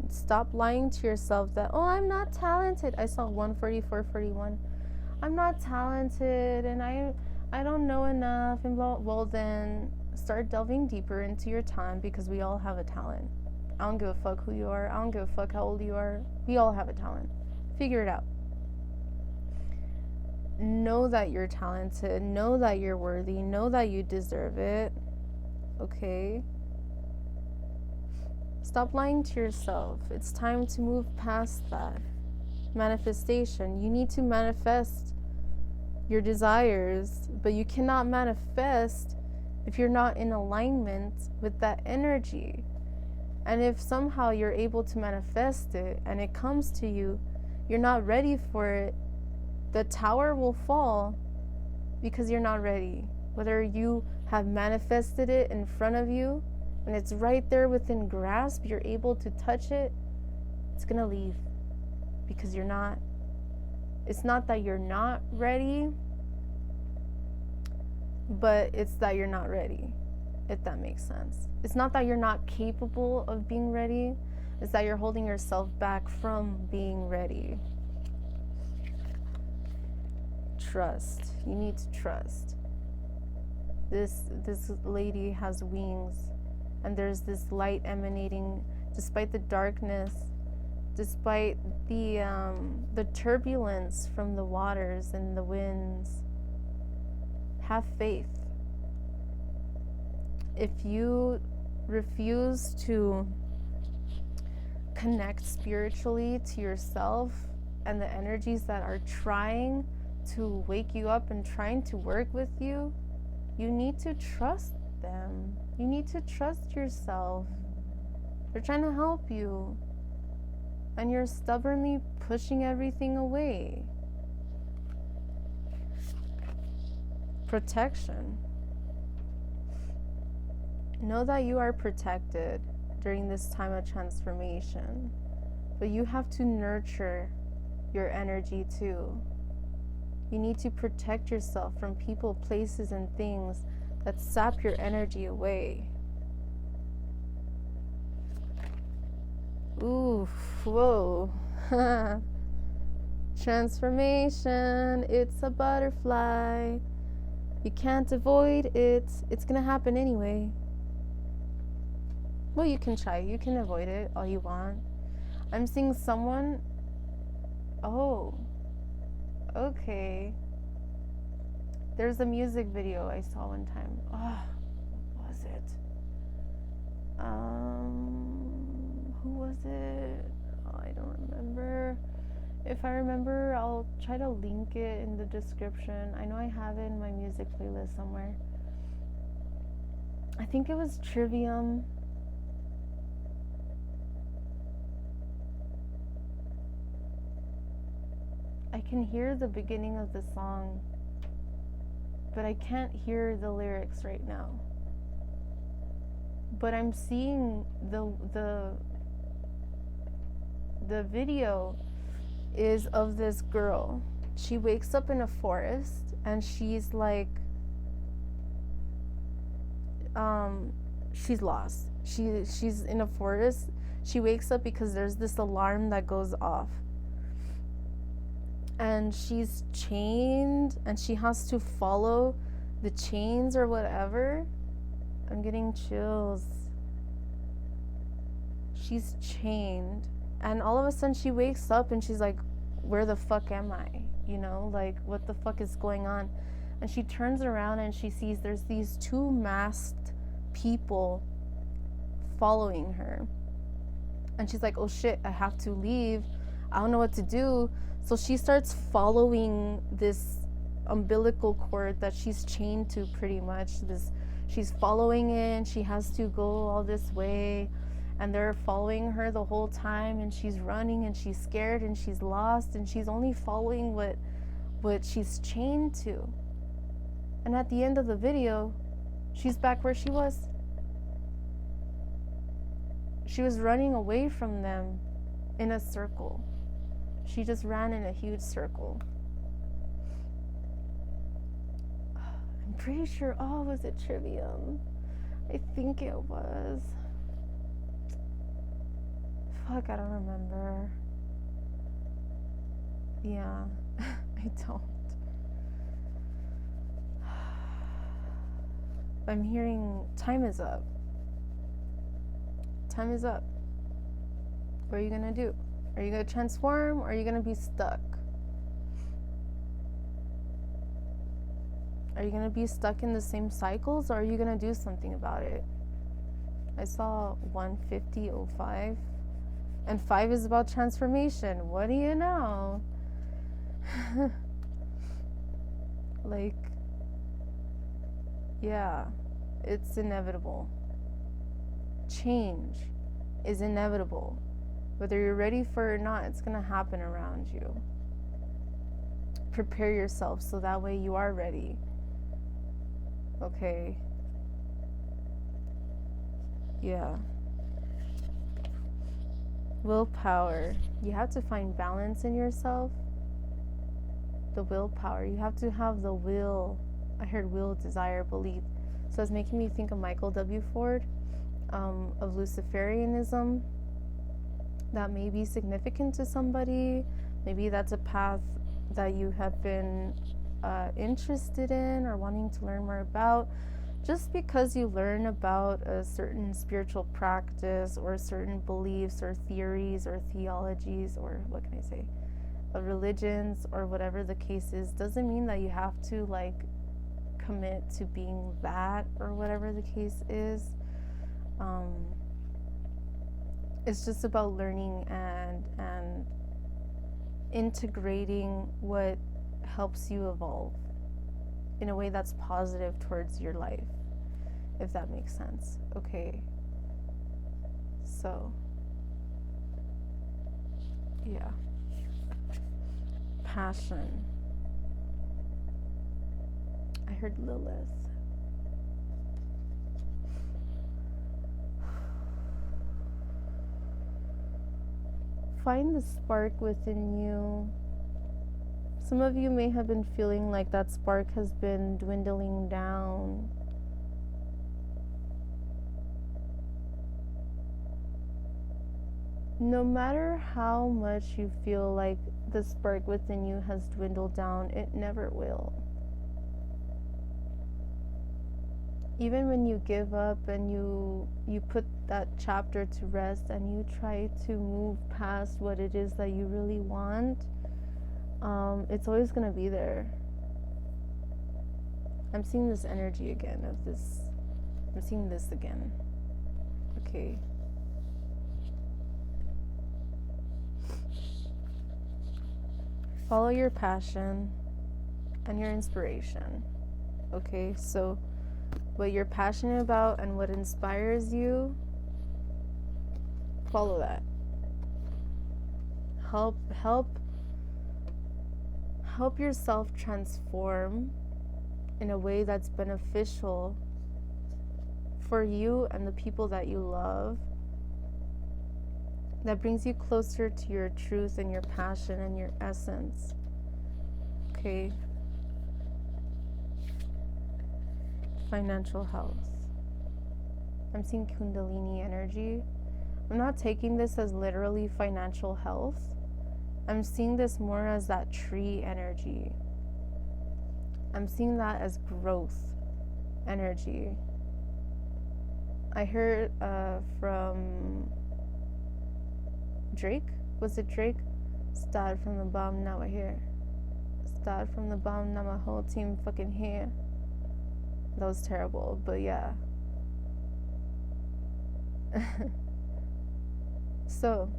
Stop lying to yourself that, oh, I'm not talented. I saw 144:41. I'm not talented and I don't know enough and blah. Well, then start delving deeper into your talent, because we all have a talent. I don't give a fuck who you are. I don't give a fuck how old you are. We all have a talent. Figure it out. Know that you're talented. Know that you're worthy. Know that you deserve it. Okay? Stop lying to yourself. It's time to move past that. Manifestation. You need to manifest your desires, but you cannot manifest if you're not in alignment with that energy. And if somehow you're able to manifest it and it comes to you, you're not ready for it, the tower will fall because you're not ready. Whether you have manifested it in front of you and it's right there within grasp, you're able to touch it, it's gonna leave because you're not. It's not that you're not ready, but it's that you're not ready, if that makes sense. It's not that you're not capable of being ready, it's that you're holding yourself back from being ready. Trust. You need to trust. This lady has wings, and there's this light emanating despite the darkness, despite the turbulence from the waters and the winds. Have faith. If you refuse to connect spiritually to yourself and the energies that are trying to wake you up and trying to work with you, you need to trust them. You need to trust yourself. They're trying to help you, and you're stubbornly pushing everything away. Protection. Know that you are protected during this time of transformation, but you have to nurture your energy too. You need to protect yourself from people, places, and things that sap your energy away. Ooh, whoa. Transformation, it's a butterfly. You can't avoid it. It's gonna happen anyway. Well, you can try. You can avoid it all you want. I'm seeing someone. Oh, okay. There's a music video I saw one time. Oh, what was it? Who was it? Oh, I don't remember. If I remember, I'll try to link it in the description. I know I have it in my music playlist somewhere. I think it was Trivium. I can hear the beginning of the song, but I can't hear the lyrics right now. But I'm seeing the video is of this girl. She wakes up in a forest and she's like, she's lost. She's in a forest. She wakes up because there's this alarm that goes off. And she's chained and she has to follow the chains or whatever. I'm getting chills. She's chained, and all of a sudden she wakes up and she's like, where the fuck am I? You know, like, what the fuck is going on? And she turns around and she sees there's these two masked people following her. And she's like, oh shit, I have to leave. I don't know what to do. So she starts following this umbilical cord that she's chained to, pretty much. She's following it, and she has to go all this way, and they're following her the whole time, and she's running and she's scared and she's lost, and she's only following what she's chained to. And at the end of the video, she's back where she was. She was running away from them in a circle. She just ran in a huge circle. I'm pretty sure, was it Trivium? I think it was. Fuck, I don't remember. Yeah, I don't. I'm hearing time is up. Time is up. What are you gonna do? Are you gonna transform or are you gonna be stuck? Are you gonna be stuck in the same cycles or are you gonna do something about it? I saw 150.05 and 5 is about transformation. What do you know? Like, yeah, it's inevitable. Change is inevitable. Whether you're ready for it or not, it's gonna happen around you. Prepare yourself so that way you are ready. Okay. Yeah. Willpower. You have to find balance in yourself. The willpower. You have to have the will. I heard will, desire, belief. So it's making me think of Michael W. Ford, of Luciferianism. That may be significant to somebody. Maybe that's a path that you have been interested in or wanting to learn more about. Just because you learn about a certain spiritual practice or certain beliefs or theories or theologies or what can I say, religions or whatever the case is, doesn't mean that you have to like commit to being that or whatever the case is. It's just about learning and integrating what helps you evolve in a way that's positive towards your life, if that makes sense. Okay. So, yeah. Passion. I heard Lilith. Find the spark within you. Some of you may have been feeling like that spark has been dwindling down. No matter how much you feel like the spark within you has dwindled down, it never will. Even when you give up and you put that chapter to rest and you try to move past what it is that you really want, it's always going to be there. I'm seeing this energy again of this. I'm seeing this again. Okay. Follow your passion and your inspiration. Okay, so what you're passionate about and what inspires you, follow that. Help yourself transform in a way that's beneficial for you and the people that you love, that brings you closer to your truth and your passion and your essence. Okay. Financial health. I'm seeing Kundalini energy. I'm not taking this as literally financial health. I'm seeing this more as that tree energy. I'm seeing that as growth energy. I heard from Drake. Was it Drake? Started from the bottom, now we're here. Started from the bottom, now my whole team fucking here. That was terrible, but yeah. So,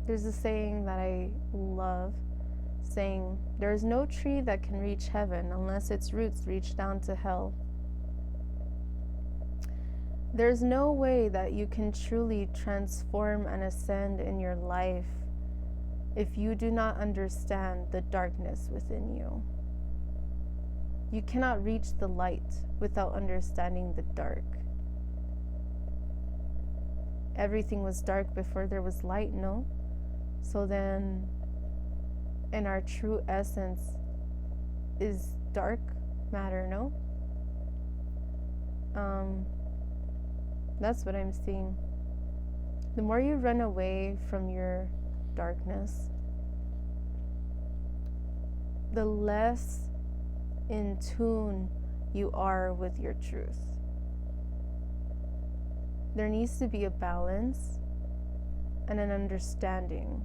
there's a saying that I love, saying, there's no tree that can reach heaven unless its roots reach down to hell. There's no way that you can truly transform and ascend in your life if you do not understand the darkness within you. You cannot reach the light without understanding the dark. Everything was dark before there was light, no? So then, in our true essence, is dark matter, no? That's what I'm seeing. The more you run away from your darkness, the less in tune you are with your truth. There needs to be a balance and an understanding.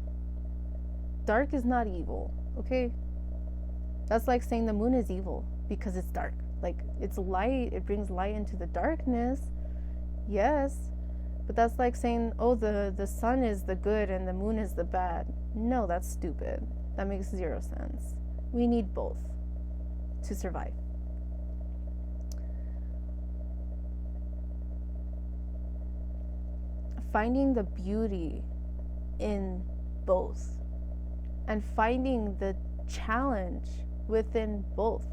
Dark is not evil, okay? That's like saying the moon is evil because it's dark. Like, it's light, it brings light into the darkness, yes, but that's like saying, oh, the sun is the good and the moon is the bad. No, that's stupid. That makes zero sense. We need both to survive. Finding the beauty in both and finding the challenge within both.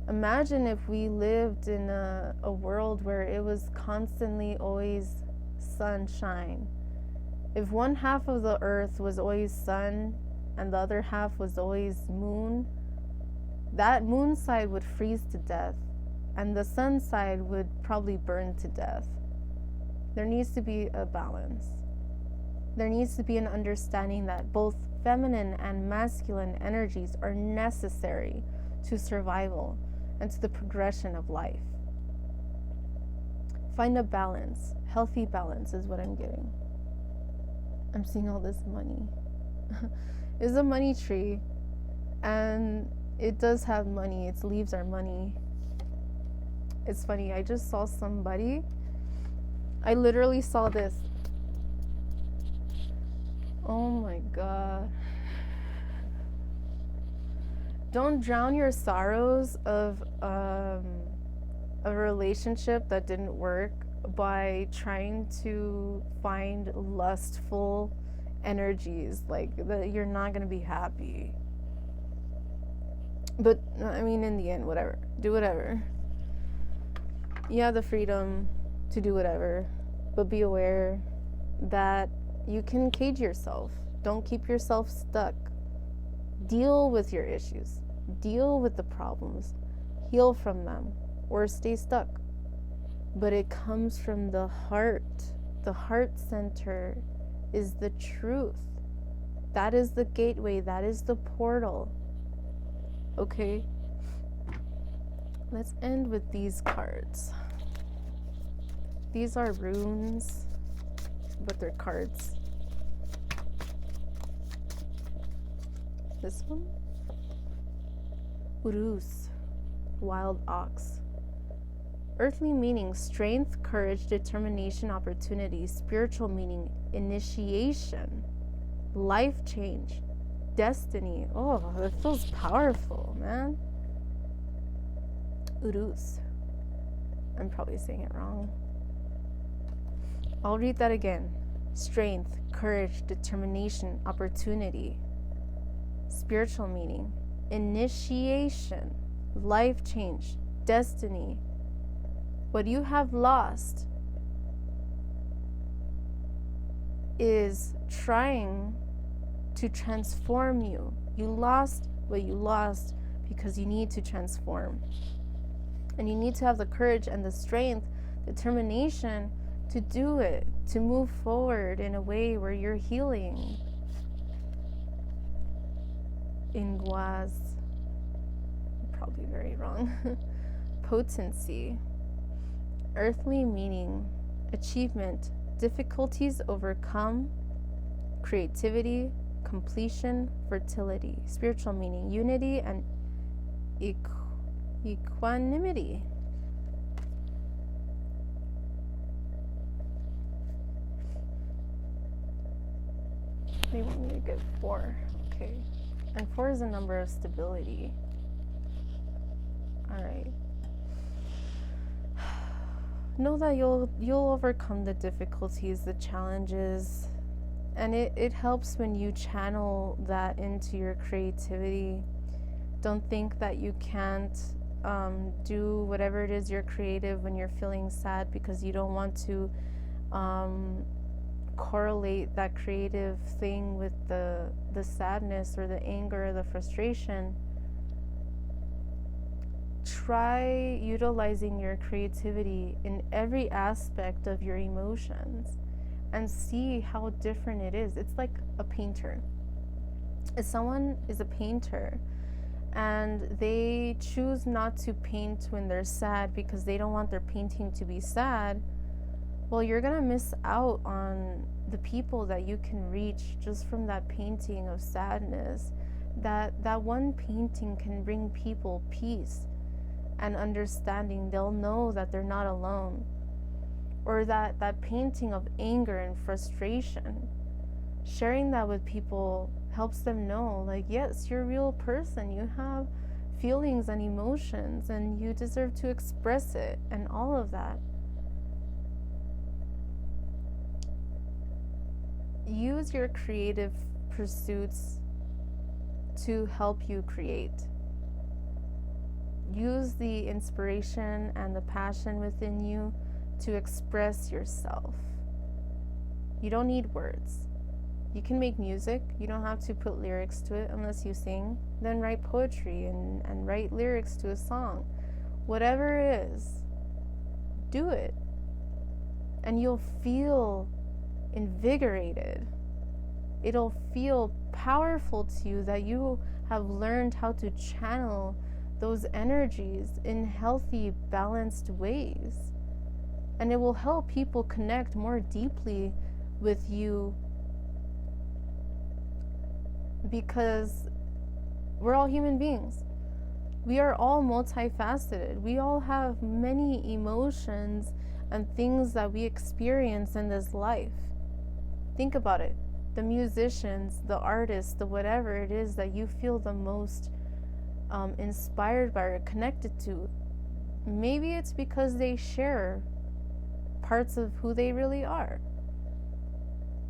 Imagine if we lived in a world where it was constantly always sunshine. If one half of the earth was always sun and the other half was always moon, that moon side would freeze to death and the sun side would probably burn to death. There needs to be a balance. There needs to be an understanding that both feminine and masculine energies are necessary to survival and to the progression of life. Find a balance. Healthy balance is what I'm getting. I'm seeing all this money. It's a money tree, and it does have money. Its leaves are money. It's funny, I just saw somebody. I literally saw this. Oh my God. Don't drown your sorrows of a relationship that didn't work by trying to find lustful energies. Like, you're not gonna be happy. But I mean, in the end, whatever. Do whatever. You have the freedom to do whatever, but be aware that you can cage yourself. Don't keep yourself stuck. Deal with your issues. Deal with the problems. Heal from them, or stay stuck. But it comes from the heart. The heart center is the truth. That is the gateway. That is the portal. Okay? Let's end with these cards. These are runes, but they're cards. This one? Urus, wild ox. Earthly meaning, strength, courage, determination, opportunity. Spiritual meaning, initiation, life change, destiny. Oh, that feels powerful, man. Urus. I'm probably saying it wrong. I'll read that again. Strength, courage, determination, opportunity. Spiritual meaning, initiation, life change, destiny. What you have lost is trying to transform you. You lost what you lost because you need to transform. And you need to have the courage and the strength, determination to do it, to move forward in a way where you're healing. Inguaz, probably very wrong. Potency, earthly meaning, achievement, difficulties overcome, creativity, completion, fertility. Spiritual meaning, unity and equanimity. They want me to get 4. Okay. And 4 is a number of stability. All right. Know that you'll overcome the difficulties, the challenges, and it helps when you channel that into your creativity. Don't think that you can't do whatever it is you're creative when you're feeling sad because you don't want to correlate that creative thing with the sadness or the anger or the frustration. Try utilizing your creativity in every aspect of your emotions. and see how different it is. It's like a painter. If someone is a painter and they choose not to paint when they're sad because they don't want their painting to be sad, well, you're gonna miss out on the people that you can reach just from that painting of sadness. That one painting can bring people peace and understanding. They'll know that they're not alone. Or that painting of anger and frustration, sharing that with people helps them know, like, yes, you're a real person, you have feelings and emotions, and you deserve to express it, and all of that. Use your creative pursuits to help you create. Use the inspiration and the passion within you to express yourself. You don't need words. You can make music. You don't have to put lyrics to it unless you sing. Then write poetry and write lyrics to a song. Whatever it is, do it. And you'll feel invigorated. It'll feel powerful to you that you have learned how to channel those energies in healthy, balanced ways. And it will help people connect more deeply with you, because we're all human beings. We are all multifaceted. We all have many emotions and things that we experience in this life. Think about it. The musicians, the artists, the whatever it is that you feel the most inspired by or connected to, maybe it's because they share parts of who they really are.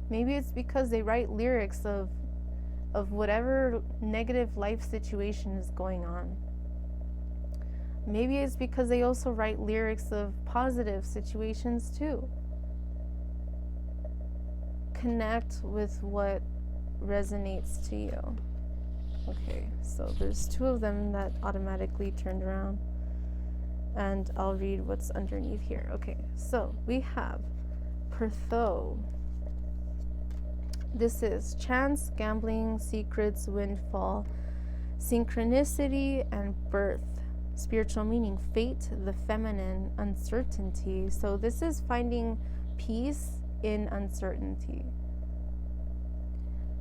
Maybe it's because they write lyrics of whatever negative life situation is going on. Maybe it's because they also write lyrics of positive situations too. Connect with what resonates to you. Okay, so there's two of them that automatically turned around, and I'll read what's underneath here. Okay, so we have Pertho. This is chance, gambling, secrets, windfall, synchronicity, and birth. Spiritual meaning, fate, the feminine, uncertainty. So this is finding peace in uncertainty.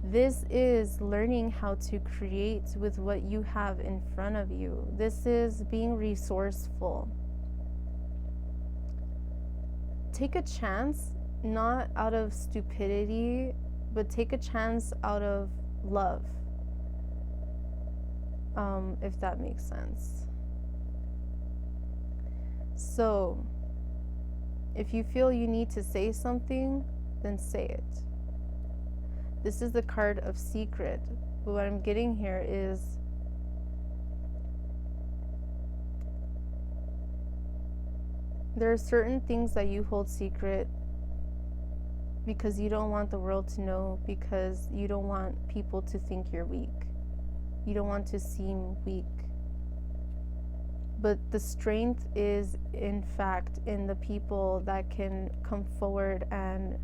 This is learning how to create with what you have in front of you. This is being resourceful. Take a chance, not out of stupidity, but take a chance out of love, if that makes sense. So, if you feel you need to say something, then say it. This is the card of secret, but what I'm getting here is there are certain things that you hold secret because you don't want the world to know, because you don't want people to think you're weak. You don't want to seem weak. But the strength is, in fact, in the people that can come forward and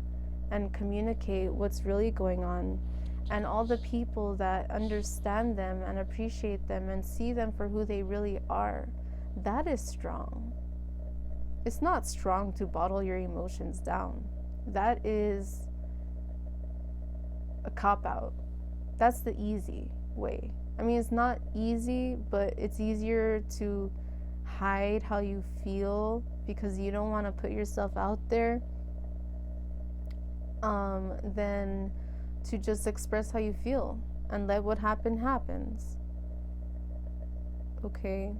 communicate what's really going on, and all the people that understand them and appreciate them and see them for who they really are. That is strong. It's not strong to bottle your emotions down. That is a cop-out. That's the easy way. I mean, it's not easy, but it's easier to hide how you feel because you don't want to put yourself out there than to just express how you feel and let what happens. Okay?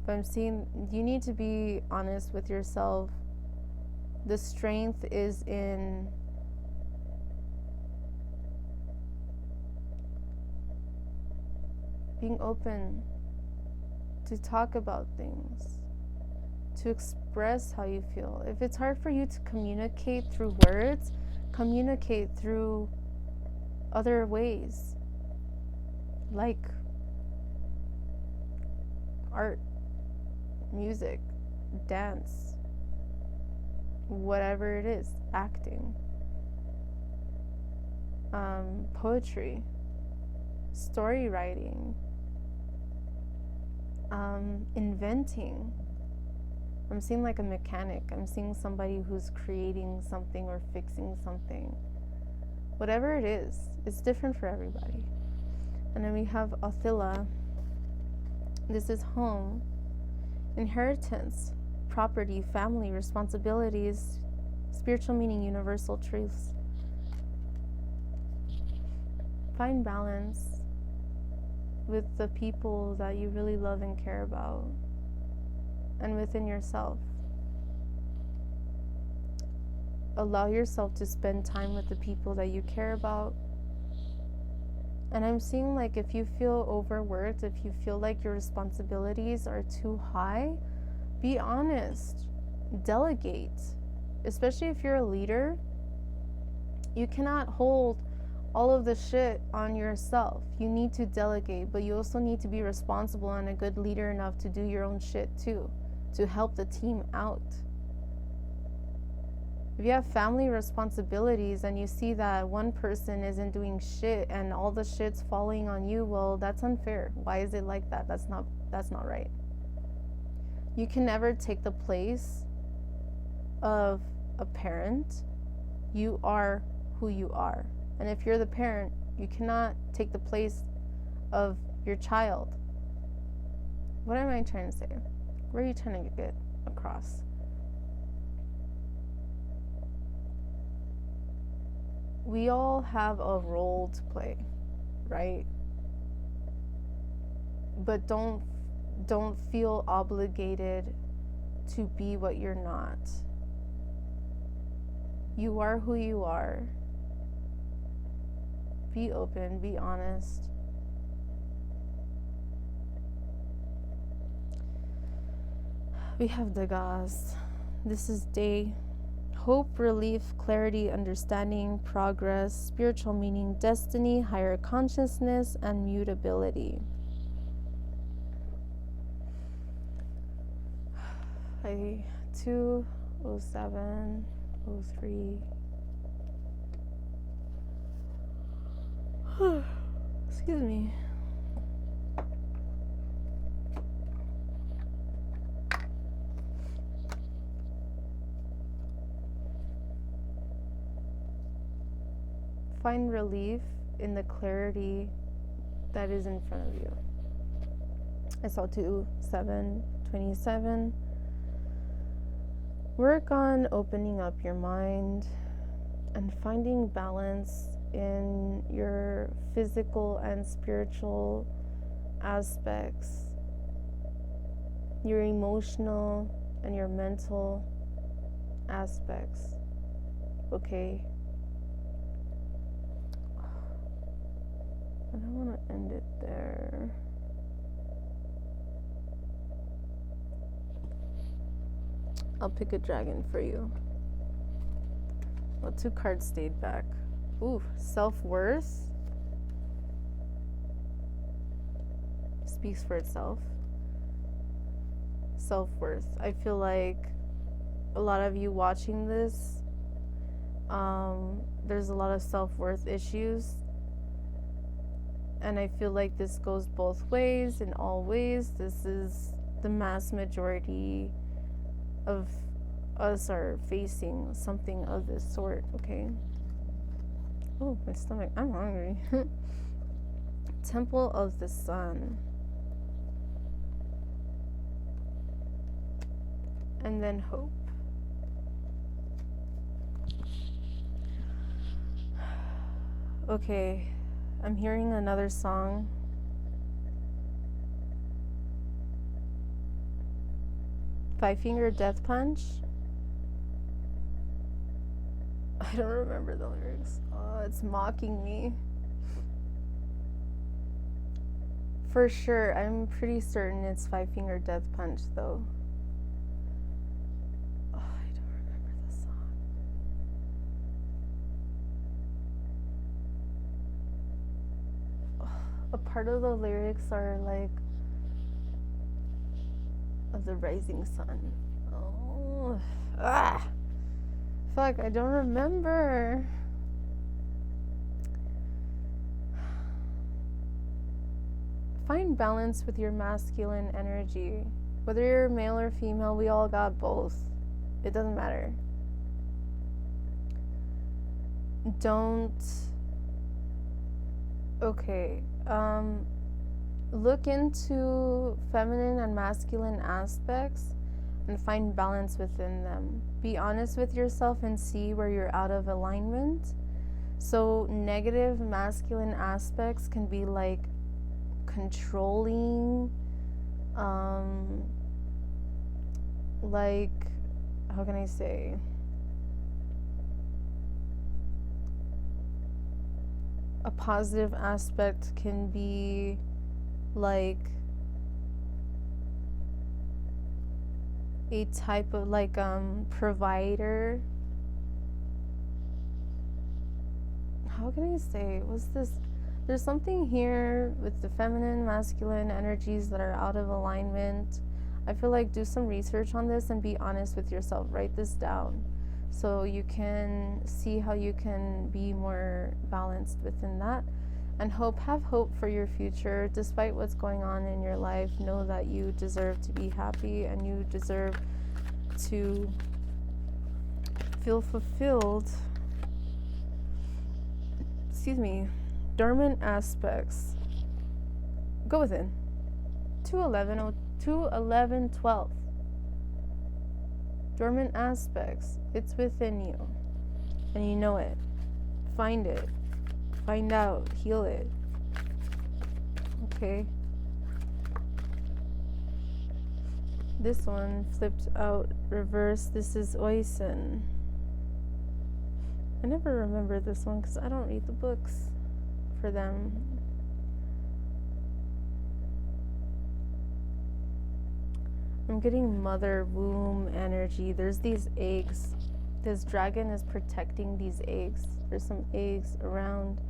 But I'm seeing you need to be honest with yourself. The strength is in being open to talk about things, to express how you feel. If it's hard for you to communicate through words, communicate through other ways, like art, music, dance, whatever it is, acting. poetry, story writing, inventing. I'm seeing like a mechanic. I'm seeing somebody who's creating something or fixing something. Whatever it is, it's different for everybody. And then we have Othila. This is home, inheritance, property, family, responsibilities, spiritual meaning, universal truths. Find balance with the people that you really love and care about, and within yourself. Allow yourself to spend time with the people that you care about. And I'm seeing like if you feel overworked, if you feel like your responsibilities are too high, be honest. Delegate. Especially if you're a leader, you cannot hold all of the shit on yourself. You need to delegate, but you also need to be responsible and a good leader enough to do your own shit too, to help the team out. If you have family responsibilities and you see that one person isn't doing shit and all the shit's falling on you, well, that's unfair. Why is it like that? That's not right. You can never take the place of a parent. You are who you are. And if you're the parent, you cannot take the place of your child. What am I trying to say? What are you trying to get across? We all have a role to play, right? But don't feel obligated to be what you're not. You are who you are. Be open, be honest. We have Degas. This is day. Hope, relief, clarity, understanding, progress, spiritual meaning, destiny, higher consciousness, and mutability. 207, 03. Excuse me. Find relief in the clarity that is in front of you. I saw 27. Work on opening up your mind and finding balance in your physical and spiritual aspects, your emotional and your mental aspects. Okay? I don't want to end it there. I'll pick a dragon for you. Well, 2 cards stayed back. Ooh, self-worth speaks for itself. Self-worth. I feel like a lot of you watching this, there's a lot of self-worth issues. And I feel like this goes both ways, in all ways. This is the mass majority of us are facing something of this sort, okay? Oh, my stomach, I'm hungry. Temple of the Sun. And then hope. Okay, I'm hearing another song. Five Finger Death Punch. I don't remember the lyrics. Oh, it's mocking me. For sure, I'm pretty certain it's Five Finger Death Punch, though. Oh, I don't remember the song. A part of the lyrics are like of the rising sun. Oh, fuck, I don't remember. find balance with your masculine energy. Whether you're male or female, we all got both. It doesn't matter. Look into feminine and masculine aspects and find balance within them. Be honest with yourself and see where you're out of alignment. So negative masculine aspects can be like controlling, like, how can I say? A positive aspect can be like a type of like provider. How can I say? What's this? There's something here with the feminine, masculine energies that are out of alignment. I feel like do some research on this and be honest with yourself. Write this down so you can see how you can be more balanced within that. And have hope for your future. Despite what's going on in your life, know that you deserve to be happy and you deserve to feel fulfilled. Dormant aspects. Go within. 21112. Dormant aspects. It's within you. And you know it. Find it. Find out. Heal it. Okay. This one flipped out reverse. This is Oisin. I never remember this one because I don't read the books for them. I'm getting mother womb energy. There's these eggs. This dragon is protecting these eggs. There's some eggs around.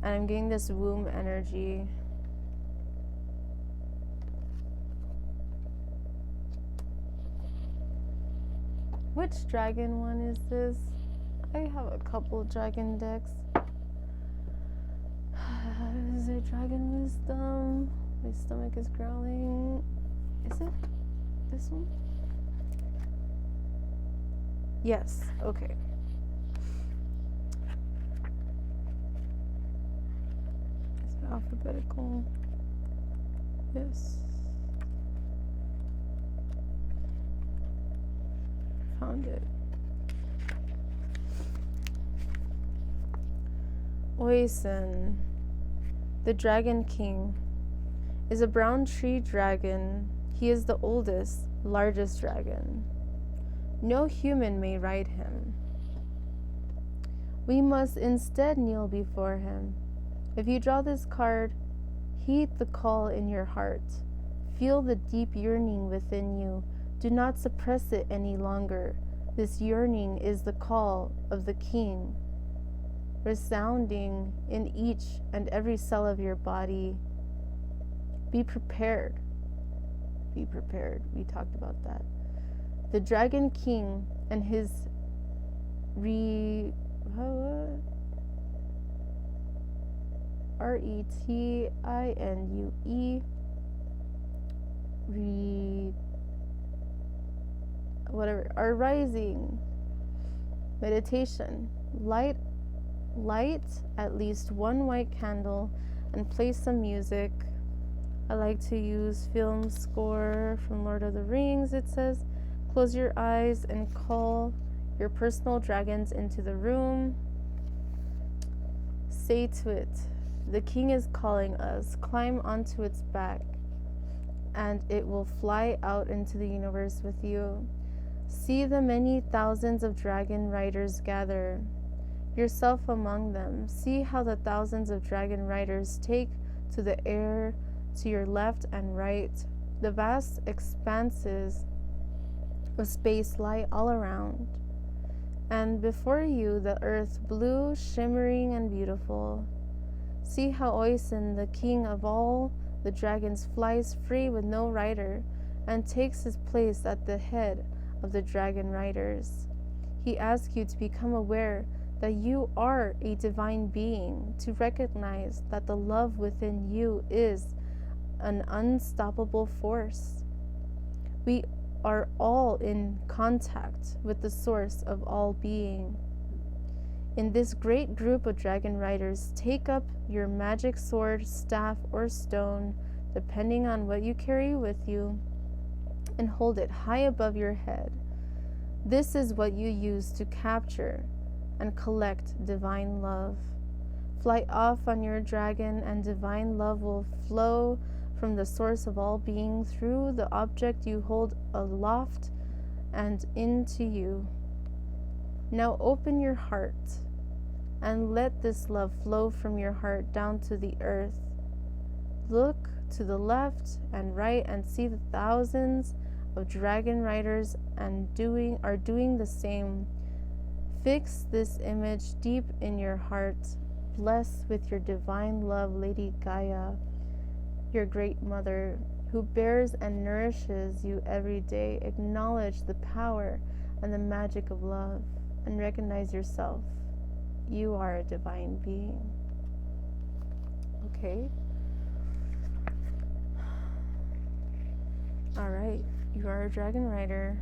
And I'm getting this womb energy. Which dragon one is this? I have a couple dragon decks. Is it Dragon Wisdom? My stomach is growling. Is it this one? Yes, okay. Is it alphabetical? Yes. Found it. Oisin, the Dragon King, is a brown tree dragon. He is the oldest, largest dragon. No human may ride him. We must instead kneel before him. If you draw this card, heed the call in your heart. Feel the deep yearning within you. Do not suppress it any longer. This yearning is the call of the king, resounding in each and every cell of your body. Be prepared. Be prepared. We talked about that. The Dragon King and his are rising. Meditation. Light at least one white candle and play some music. I like to use film score from Lord of the Rings. It says, close your eyes and call your personal dragons into the room. Say to it, the king is calling us. Climb onto its back and it will fly out into the universe with you. See the many thousands of dragon riders gather. Yourself among them. See how the thousands of dragon riders take to the air to your left and right. The vast expanses of space lie all around. And before you, the earth, blue, shimmering, and beautiful. See how Oisin, the king of all the dragons, flies free with no rider and takes his place at the head of the dragon riders. He asks you to become aware that you are a divine being, to recognize that the love within you is an unstoppable force. We are all in contact with the source of all being. In this great group of dragon riders, take up your magic sword, staff, or stone, depending on what you carry with you, and hold it high above your head. This is what you use to capture and collect divine love. Fly off on your dragon, and divine love will flow from the source of all being through the object you hold aloft and into you. Now open your heart and let this love flow from your heart down to the earth. Look to the left and right and see the thousands of dragon riders are doing the same. Fix this image deep in your heart. Bless with your divine love Lady Gaia, your great mother, who bears and nourishes you every day. Acknowledge the power and the magic of love and recognize yourself. You are a divine being. Okay. All right. You are a dragon rider.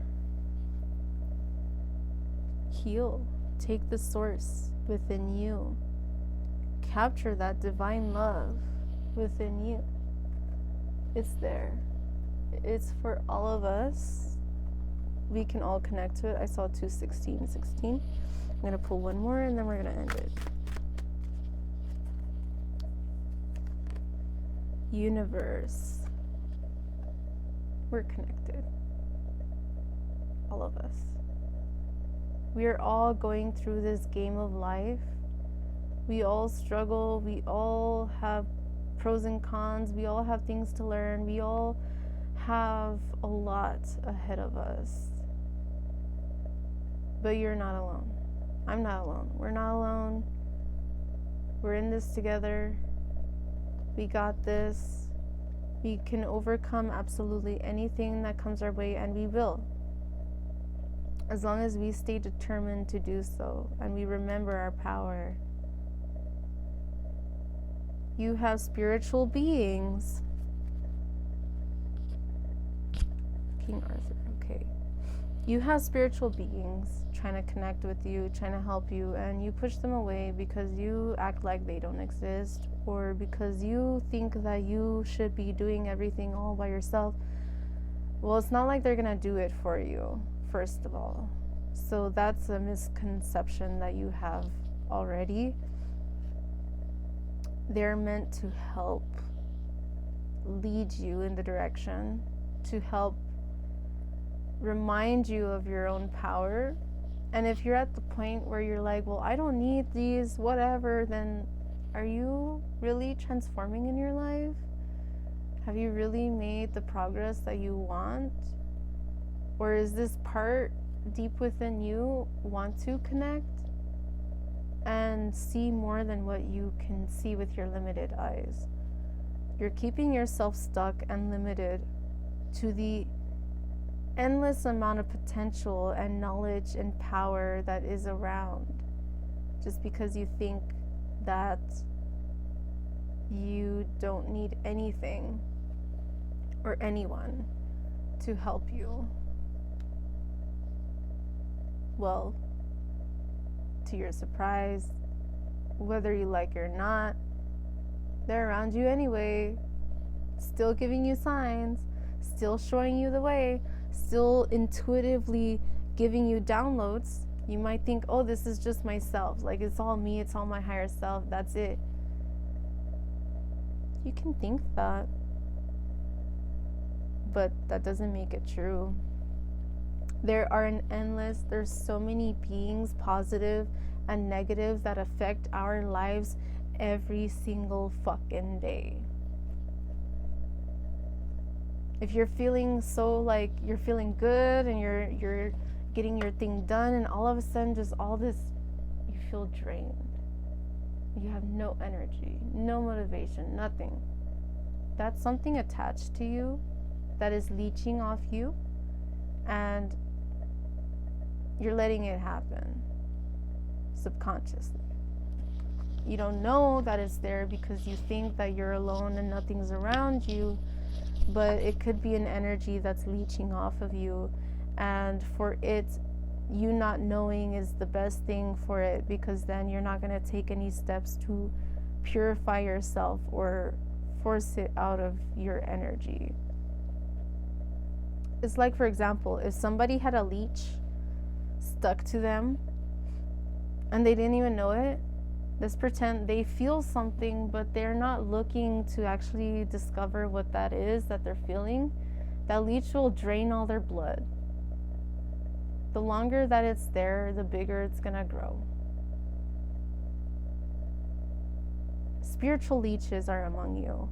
Heal. Take the source within you. Capture that divine love within you. It's there. It's for all of us. We can all connect to it. I saw 2:16:16. I'm going to pull one more and then we're going to end it. Universe. We're connected. All of us. We are all going through this game of life. We all struggle. We all have pros and cons. We all have things to learn. We all have a lot ahead of us. But you're not alone. I'm not alone. We're not alone. We're in this together. We got this. We can overcome absolutely anything that comes our way, and we will. As long as we stay determined to do so and we remember our power. You have spiritual beings. King Arthur, okay. You have spiritual beings trying to connect with you, trying to help you, and you push them away because you act like they don't exist, or because you think that you should be doing everything all by yourself. Well, it's not like they're gonna do it for you, first of all. So that's a misconception that you have already. They're meant to help lead you in the direction, to help remind you of your own power. And if you're at the point where you're like, well, I don't need these, whatever, then are you really transforming in your life? Have you really made the progress that you want? Or is this part deep within you want to connect and see more than what you can see with your limited eyes? You're keeping yourself stuck and limited to the endless amount of potential and knowledge and power that is around, just because you think that you don't need anything or anyone to help you. Well, to your surprise, whether you like it or not, they're around you anyway, still giving you signs, still showing you the way, still intuitively giving you downloads. You might think, oh, this is just myself, like it's all me, it's all my higher self, that's it. You can think that, but that doesn't make it true. There's so many beings, positive and negative, that affect our lives every single fucking day. If you're feeling so like you're feeling good and you're getting your thing done, and all of a sudden just all this, you feel drained. You have no energy, no motivation, nothing. That's something attached to you that is leeching off you, and you're letting it happen subconsciously. You don't know that it's there because you think that you're alone and nothing's around you, but it could be an energy that's leeching off of you, and for it, you not knowing is the best thing for it, because then you're not going to take any steps to purify yourself or force it out of your energy. It's like, for example, if somebody had a leech stuck to them and they didn't even know it, let's pretend they feel something, but they're not looking to actually discover what that is that they're feeling. That leech will drain all their blood. The longer that it's there, the bigger it's gonna grow. Spiritual leeches are among you.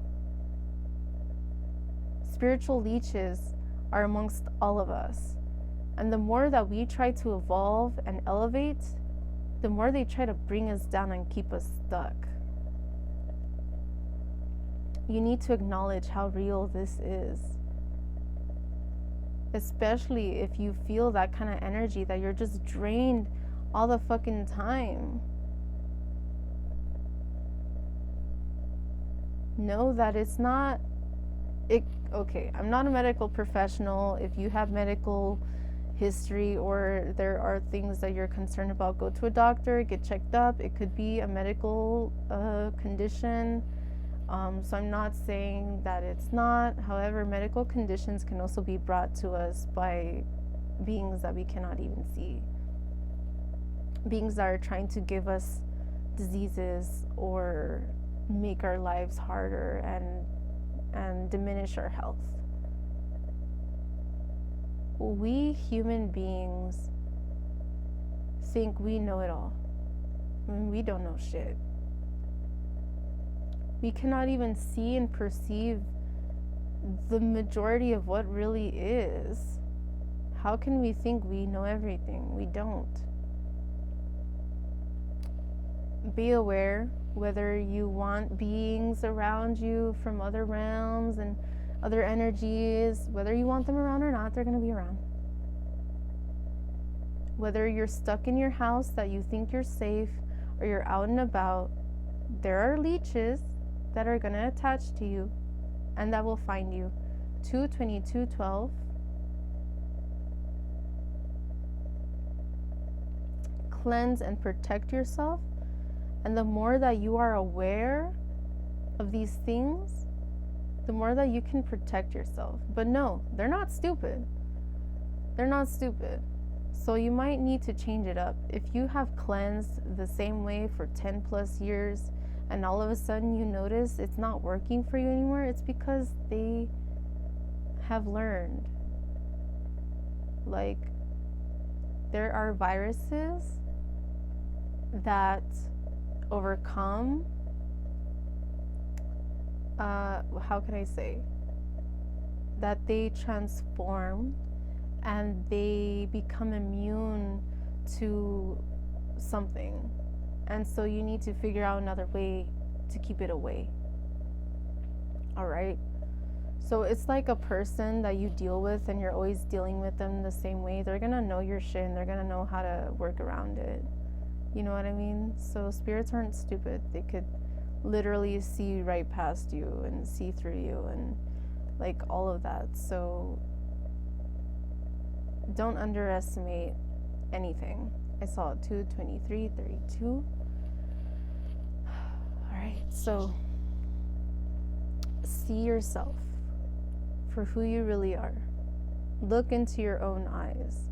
Spiritual leeches are amongst all of us. And the more that we try to evolve and elevate, the more they try to bring us down and keep us stuck. You need to acknowledge how real this is. Especially if you feel that kind of energy that you're just drained all the fucking time. Know that it's not okay, I'm not a medical professional. If you have medical history or there are things that you're concerned about, go to a doctor, get checked up. It could be a medical condition. So I'm not saying that it's not. However, medical conditions can also be brought to us by beings that we cannot even see. Beings that are trying to give us diseases or make our lives harder and diminish our health. We human beings think we know it all. I mean, we don't know shit. We cannot even see and perceive the majority of what really is. How can we think we know everything? We don't. Be aware whether you want beings around you from other realms and other energies, whether you want them around or not, they're going to be around. Whether you're stuck in your house that you think you're safe or you're out and about, there are leeches that are going to attach to you and that will find you. 22212. Cleanse and protect yourself. And the more that you are aware of these things, the more that you can protect yourself. But no, they're not stupid. They're not stupid. So you might need to change it up. If you have cleansed the same way for 10 plus years and all of a sudden you notice it's not working for you anymore, it's because they have learned. Like, there are viruses that overcome, how can I say, that they transform and they become immune to something. And so you need to figure out another way to keep it away. All right? So it's like a person that you deal with and you're always dealing with them the same way. They're going to know your shit and they're going to know how to work around it. You know what I mean? So spirits aren't stupid. They could literally see right past you and see through you and like all of that. So don't underestimate anything. I saw 22332. All right, so see yourself for who you really are. Look into your own eyes.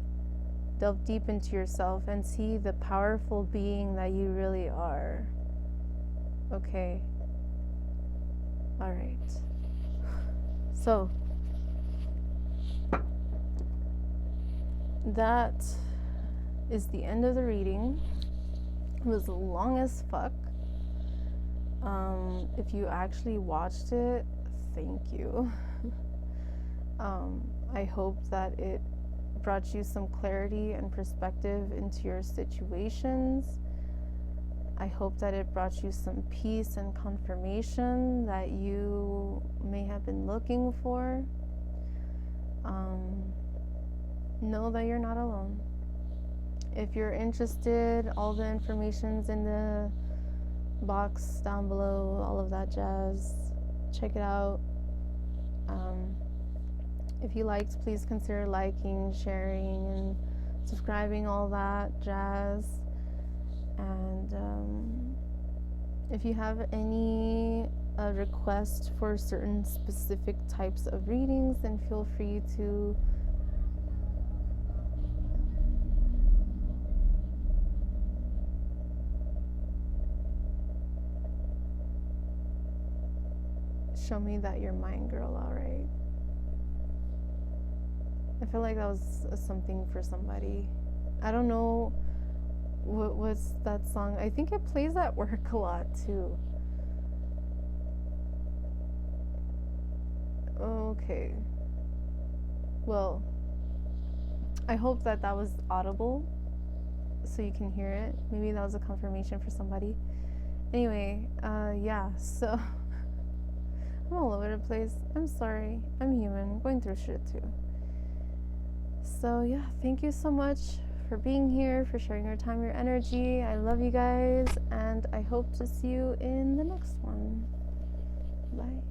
Delve deep into yourself and see the powerful being that you really are. Okay. All right. So that is the end of the reading. It was long as fuck. If you actually watched it, thank you. I hope that it brought you some clarity and perspective into your situations. I hope that it brought you some peace and confirmation that you may have been looking for. Know that you're not alone. If you're interested, all the information's in the box down below, all of that jazz. Check it out. If you liked, please consider liking, sharing, and subscribing, all that jazz. And if you have any requests for certain specific types of readings, then feel free to show me that you're mine, girl. All right. I feel like that was something for somebody. I don't know what was that song. I think it plays at work a lot too. Okay. Well, I hope that that was audible so you can hear it. Maybe that was a confirmation for somebody. Anyway, yeah, so I'm all over the place. I'm sorry. I'm human. I'm going through shit too. So, yeah, thank you so much for being here, for sharing your time, your energy. I love you guys, and I hope to see you in the next one. Bye.